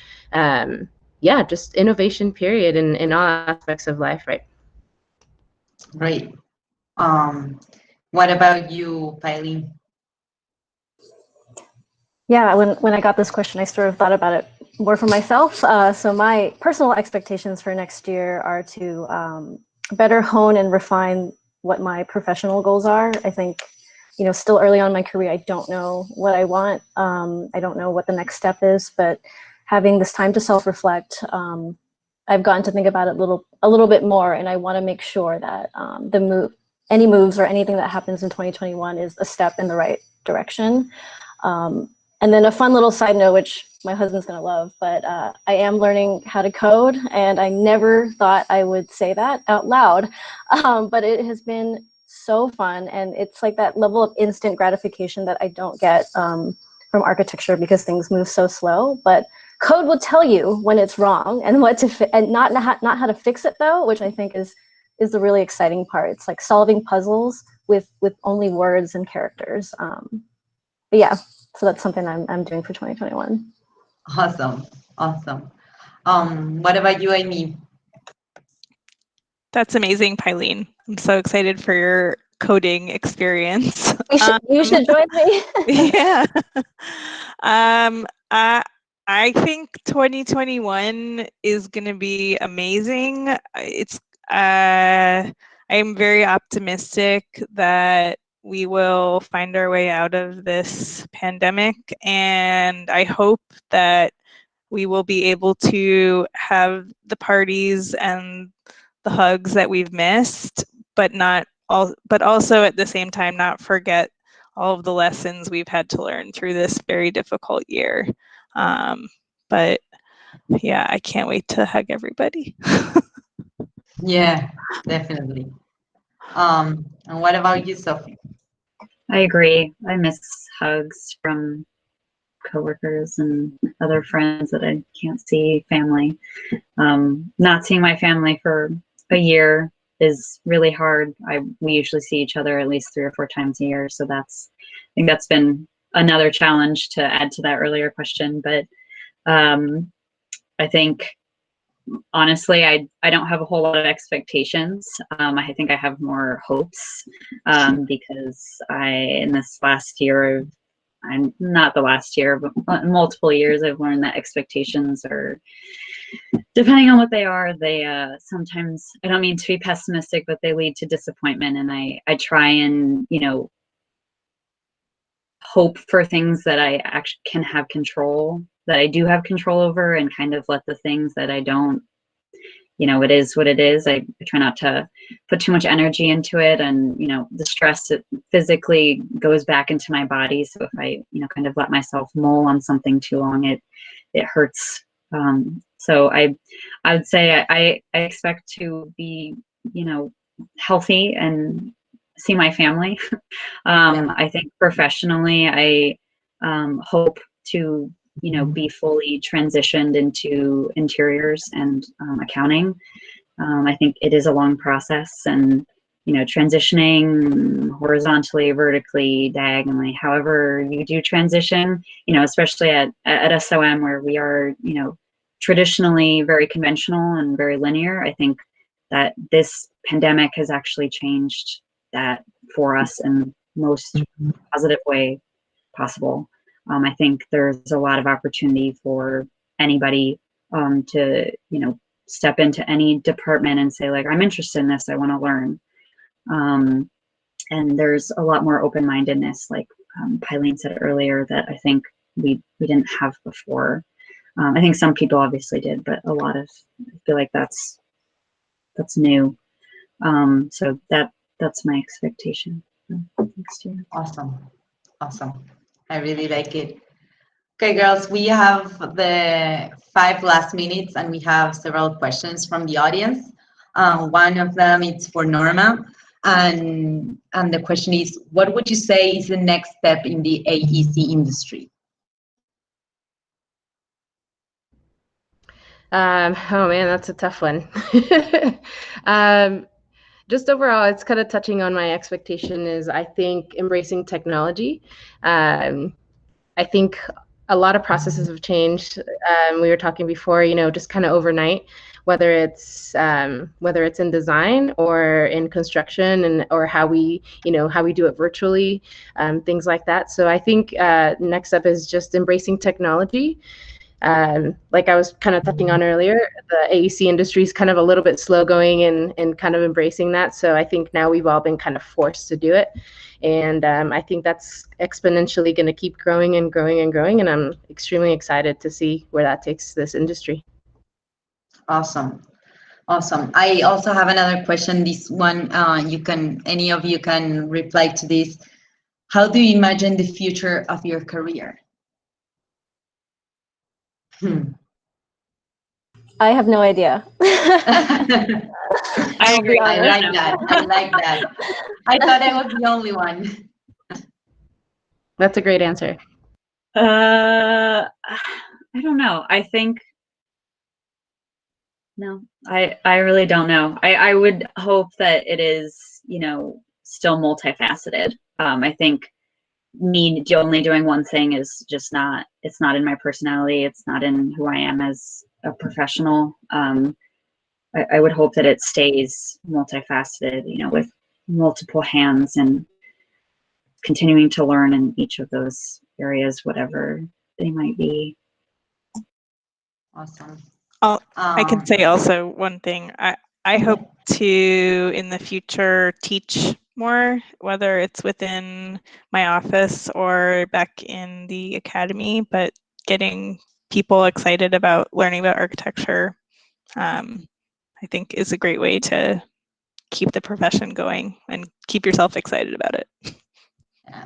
Speaker 6: yeah, just innovation period in all aspects of life, right?
Speaker 5: Great. What about you, Eileen?
Speaker 1: Yeah, when I got this question, I sort of thought about it more for myself. So my personal expectations for next year are to better hone and refine what my professional goals are. I think, still early on in my career, I don't know what I want. I don't know what the next step is, but having this time to self-reflect, I've gotten to think about it a little bit more, and I want to make sure that any moves or anything that happens in 2021 is a step in the right direction. And then a fun little side note, which my husband's going to love, but I am learning how to code, and I never thought I would say that out loud. But it has been so fun, and it's like that level of instant gratification that I don't get from architecture because things move so slow. But code will tell you when it's wrong and not how to fix it though, which I think is the really exciting part. It's like solving puzzles with only words and characters. But yeah. So that's something I'm doing for 2021.
Speaker 5: Awesome. What about you, Amy?
Speaker 4: That's amazing, Eileen. I'm so excited for your coding experience.
Speaker 1: You should join me.
Speaker 4: Yeah. I think 2021 is going to be amazing. I'm very optimistic that we will find our way out of this pandemic, and I hope that we will be able to have the parties and the hugs that we've missed, but also at the same time not forget all of the lessons we've had to learn through this very difficult year. But yeah, I can't wait to hug everybody.
Speaker 5: Yeah, definitely. And what about you, Sophie?
Speaker 2: I agree. I miss hugs from coworkers and other friends that I can't see, family. Not seeing my family for a year is really hard. We usually see each other at least 3 or 4 times a year. So I think that's been another challenge to add to that earlier question. But I think honestly, I don't have a whole lot of expectations. I think I have more hopes because in this last year, I'm not the last year, but multiple years, I've learned that expectations are, depending on what they are, they sometimes, I don't mean to be pessimistic, but they lead to disappointment. And I try and, hope for things that I actually can have control, that I do have control over, and kind of let the things that I don't, it is what it is. I try not to put too much energy into it, and the stress, it physically goes back into my body. So if I kind of let myself mull on something too long, it hurts. So I would say I expect to be healthy and see my family. I think professionally, I hope to be fully transitioned into interiors and accounting. I think it is a long process, and transitioning horizontally, vertically, diagonally, however you do transition, especially at SOM, where we are traditionally very conventional and very linear. I think that this pandemic has actually changed that for us in most positive way possible. I think there's a lot of opportunity for anybody to, step into any department and say, like, I'm interested in this, I want to learn. And there's a lot more open-mindedness, like Eileen said earlier, that I think we didn't have before. I think some people obviously did, but I feel like that's new. So that's my expectation for next year.
Speaker 5: Awesome. I really like it. Okay, girls, we have the 5 last minutes, and we have several questions from the audience. One of them is for Norma, and the question is, what would you say is the next step in the AEC industry?
Speaker 6: Oh man, that's a tough one. Just overall, it's kind of touching on my expectation is, I think, embracing technology. I think a lot of processes have changed. We were talking before, just kind of overnight, whether it's in design or in construction, and or how we do it virtually, things like that. So I think next up is just embracing technology. Like I was kind of touching on earlier, the AEC industry is kind of a little bit slow going and kind of embracing that. So I think now we've all been kind of forced to do it. And I think that's exponentially going to keep growing and growing and growing. And I'm extremely excited to see where that takes this industry.
Speaker 5: Awesome. Awesome. I also have another question. This one, any of you can reply to this. How do you imagine the future of your career?
Speaker 1: I have no idea.
Speaker 2: I agree.
Speaker 5: I like that. I like that. I thought I was the only one.
Speaker 6: That's a great answer.
Speaker 2: I don't know. I think, no, I really don't know. I would hope that it is, still multifaceted. I think me only doing one thing is just not, it's not in my personality. It's not in who I am as a professional. I would hope that it stays multifaceted, with multiple hands and continuing to learn in each of those areas, whatever they might be.
Speaker 5: Awesome.
Speaker 4: I can say also one thing. I hope to, in the future, teach more, whether it's within my office or back in the academy, but getting people excited about learning about architecture, I think is a great way to keep the profession going and keep yourself excited about it.
Speaker 5: Yeah,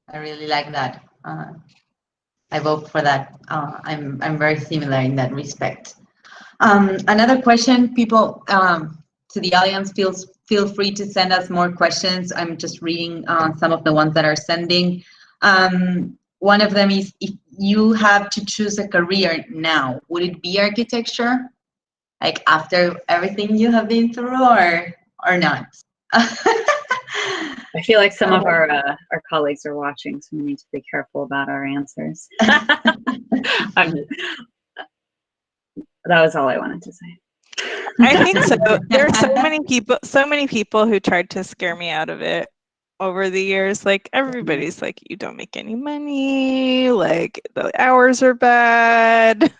Speaker 5: I really like that. I vote for that. I'm very similar in that respect. Another question, people to the audience, feel free to send us more questions. I'm just reading some of the ones that are sending. One of them is, if you have to choose a career now, would it be architecture? Like after everything you have been through, or not?
Speaker 2: I feel like some of our colleagues are watching, so we need to be careful about our answers. That was all I wanted to say.
Speaker 4: I think so. There are so many people who tried to scare me out of it over the years. Like everybody's like, you don't make any money, like the hours are bad.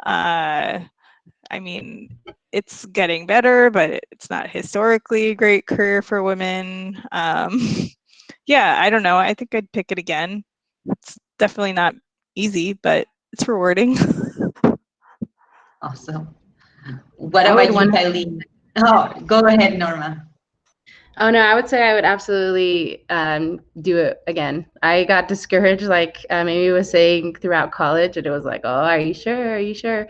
Speaker 4: I mean, it's getting better, but it's not historically a great career for women. Yeah, I don't know. I think I'd pick it again. It's definitely not easy, but it's rewarding.
Speaker 5: Awesome. What about you, Eileen? Oh, go ahead, Norma.
Speaker 6: Oh no, I would say I would absolutely do it again. I got discouraged, like Amy was saying, throughout college, and it was like, oh, are you sure? Are you sure?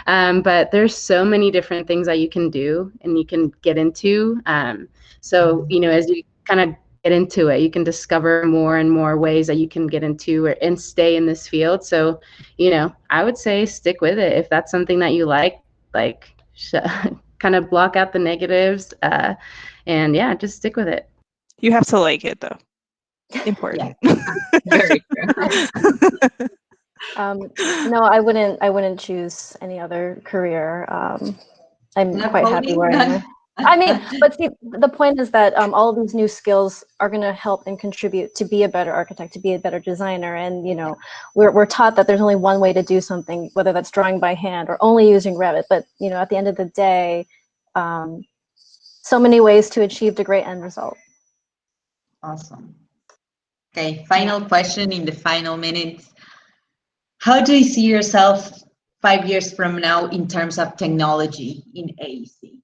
Speaker 6: But there's so many different things that you can do and you can get into. So, as you kind of get into it, you can discover more and more ways that you can get into and stay in this field. So, I would say stick with it. If that's something that you like kind of block out the negatives. And yeah, just stick with it.
Speaker 4: You have to like it, though. Important.
Speaker 5: Yeah.
Speaker 2: Very true.
Speaker 1: No, I wouldn't choose any other career. I'm quite happy where I am. I mean, but see, the point is that all of these new skills are going to help and contribute to be a better architect, to be a better designer. And, we're taught that there's only one way to do something, whether that's drawing by hand or only using Revit. But, at the end of the day, so many ways to achieve the great end result.
Speaker 5: Awesome. Okay, final question in the final minutes. How do you see yourself 5 years from now in terms of technology in AEC?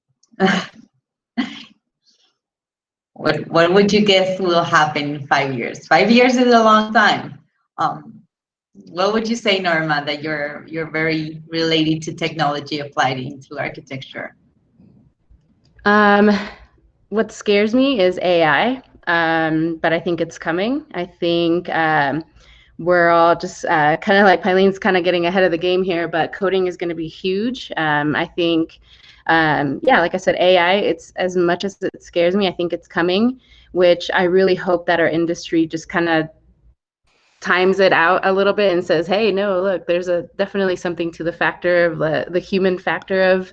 Speaker 5: What would you guess will happen in 5 years? 5 years is a long time. What would you say, Norma, that you're very related to technology applied into architecture?
Speaker 6: What scares me is AI, but I think it's coming. I think we're all just kind of like Eileen's kind of getting ahead of the game here, but coding is going to be huge. I think, like I said, AI, it's as much as it scares me, I think it's coming, which I really hope that our industry just kind of times it out a little bit and says, hey, no, look, there's definitely something to the factor of the human factor of,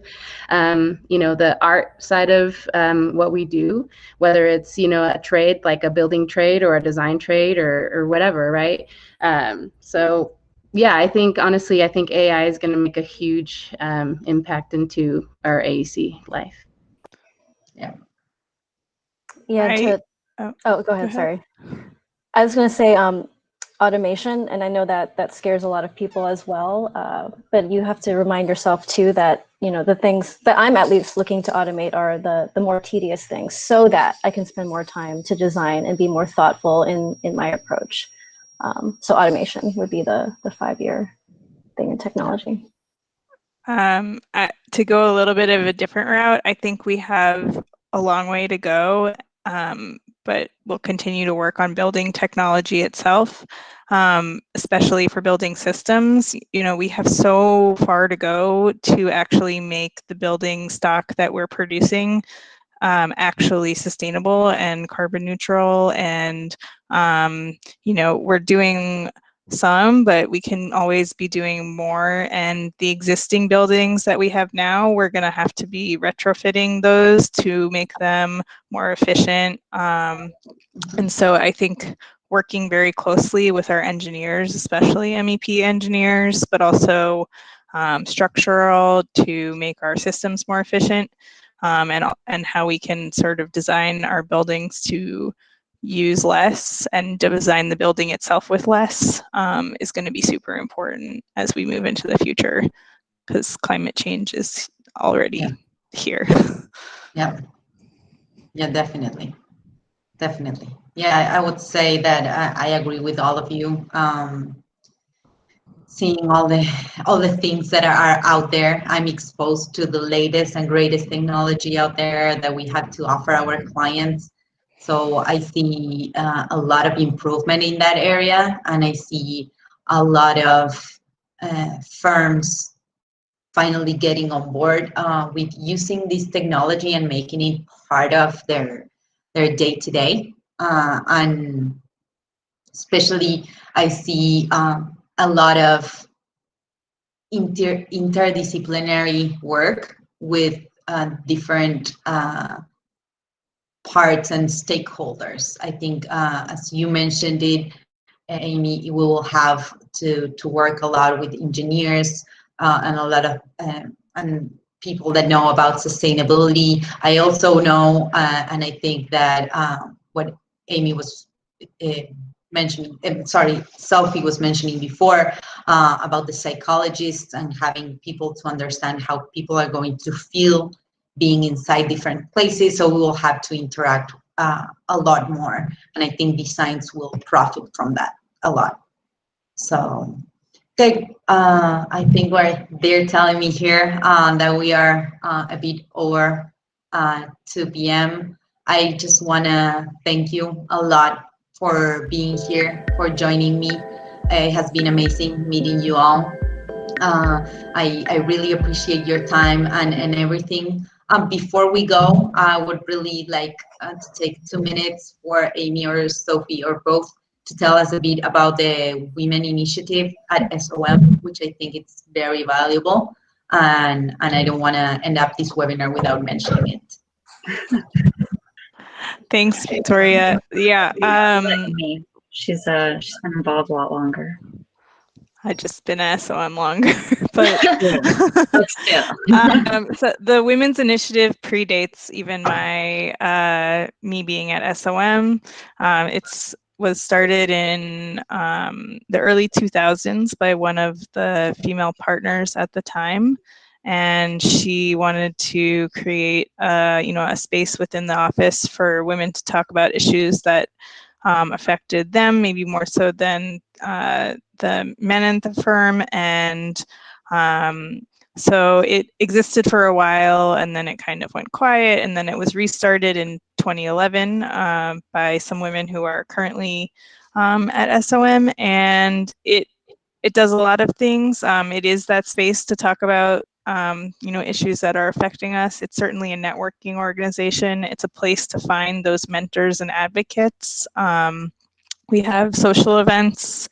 Speaker 6: the art side of what we do, whether it's, a trade, like a building trade or a design trade or whatever, right? So yeah, honestly, I think AI is going to make a huge impact into our AEC life.
Speaker 5: Yeah.
Speaker 1: Yeah. Go ahead. Sorry. I was going to say automation, and I know that scares a lot of people as well. But you have to remind yourself too that the things that I'm at least looking to automate are the more tedious things, so that I can spend more time to design and be more thoughtful in my approach. So automation would be the 5-year thing in technology.
Speaker 4: To go a little bit of a different route, I think we have a long way to go, but we'll continue to work on building technology itself, especially for building systems. We have so far to go to actually make the building stock that we're producing actually sustainable and carbon neutral. And, we're doing some, but we can always be doing more. And the existing buildings that we have now, we're going to have to be retrofitting those to make them more efficient. And so I think working very closely with our engineers, especially MEP engineers, but also structural, to make our systems more efficient, and how we can sort of design our buildings to use less and design the building itself with less, is going to be super important as we move into the future, because climate change is already here.
Speaker 5: Yeah, definitely. Yeah, I would say that I agree with all of you. Seeing all the things that are out there, I'm exposed to the latest and greatest technology out there that we have to offer our clients. So I see a lot of improvement in that area, and I see a lot of firms finally getting on board with using this technology and making it part of their day-to-day. And especially, I see a lot of interdisciplinary work with different parts and stakeholders. I think, as you mentioned it, Amy, we will have to work a lot with engineers and a lot of and people that know about sustainability. I also know, and I think that what Amy was mentioning, Sophie was mentioning before, about the psychologists and having people to understand how people are going to feel being inside different places. So we will have to interact a lot more. And I think designs will profit from that a lot. So, okay, I think they're telling me here that we are a bit over 2 p.m. I just want to thank you a lot for being here, for joining me. It has been amazing meeting you all. I really appreciate your time and everything. Before we go, I would really like to take 2 minutes for Amy or Sophie or both to tell us a bit about the Women Initiative at SOM, which I think it's very valuable. And I don't want to end up this webinar without mentioning it.
Speaker 4: Thanks, Victoria. Yeah.
Speaker 2: She's been involved a lot longer.
Speaker 4: I've just been at SOM longer, but
Speaker 2: still.
Speaker 4: So the Women's Initiative predates even my me being at SOM. It was started in the early 2000s by one of the female partners at the time, and she wanted to create a space within the office for women to talk about issues that affected them, maybe more so than the men in the firm. And so it existed for a while, and then it kind of went quiet, and then it was restarted in 2011 by some women who are currently at SOM, and it does a lot of things. It is that space to talk about issues that are affecting us. It's certainly a networking organization. It's a place to find those mentors and advocates We have social events.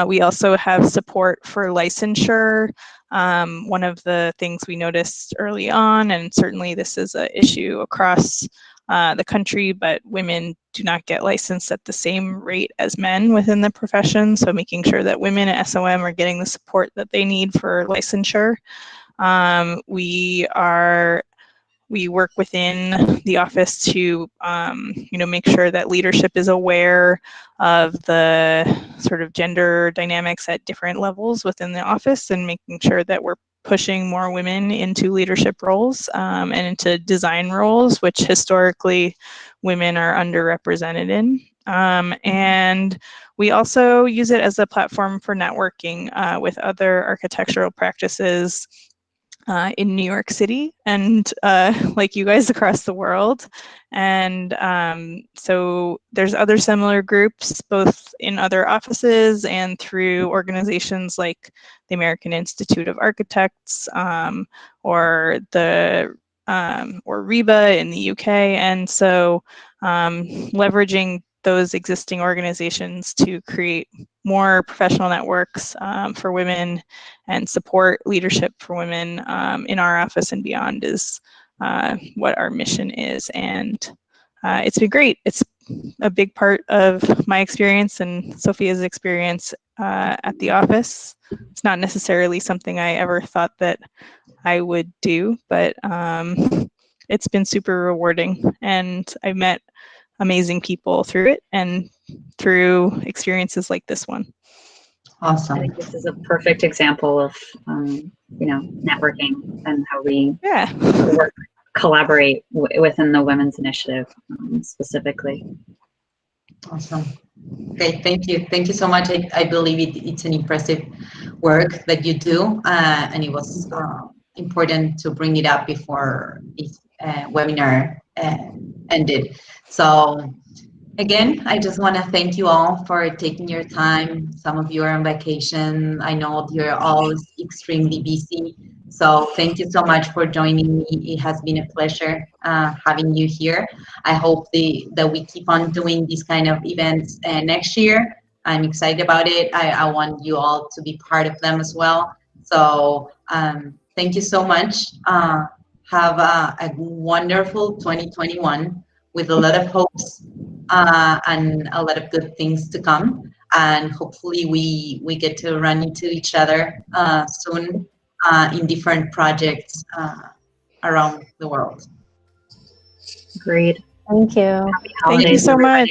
Speaker 4: We also have support for licensure. One of the things we noticed early on, and certainly this is an issue across the country, but women do not get licensed at the same rate as men within the profession. So making sure that women at SOM are getting the support that they need for licensure. We work within the office to, make sure that leadership is aware of the sort of gender dynamics at different levels within the office, and making sure that we're pushing more women into leadership roles and into design roles, which historically women are underrepresented in. And we also use it as a platform for networking with other architectural practices in New York City and like you guys across the world. And so there's other similar groups, both in other offices and through organizations like the American Institute of Architects or the or REBA in the UK. And so leveraging those existing organizations to create more professional networks for women and support leadership for women in our office and beyond is what our mission is. And it's been great. It's a big part of my experience and Sophia's experience at the office. It's not necessarily something I ever thought that I would do, but it's been super rewarding, and I've met amazing people through it and through experiences like this one.
Speaker 2: I
Speaker 5: Awesome.
Speaker 2: think this is a perfect example of, networking and how we collaborate within the Women's Initiative specifically.
Speaker 5: Awesome. Okay, thank you. Thank you so much. I believe it's an impressive work that you do, and it was important to bring it up before this webinar ended. So again, I just want to thank you all for taking your time. Some of you are on vacation. I know you're all extremely busy. So thank you so much for joining me. It has been a pleasure having you here. I hope that we keep on doing these kind of events next year. I'm excited about it. I want you all to be part of them as well. So thank you so much. Have a wonderful 2021 with a lot of hopes and a lot of good things to come. And hopefully we get to run into each other soon in different projects around the world.
Speaker 2: Great.
Speaker 1: Thank you.
Speaker 4: Thank you so much.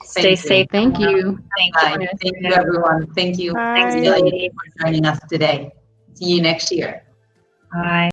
Speaker 2: Stay safe.
Speaker 6: Thank you.
Speaker 5: Bye. Thank you, everyone. Thank you.
Speaker 4: Bye.
Speaker 5: Thanks, Lily, for joining us today. See you next year.
Speaker 2: Bye.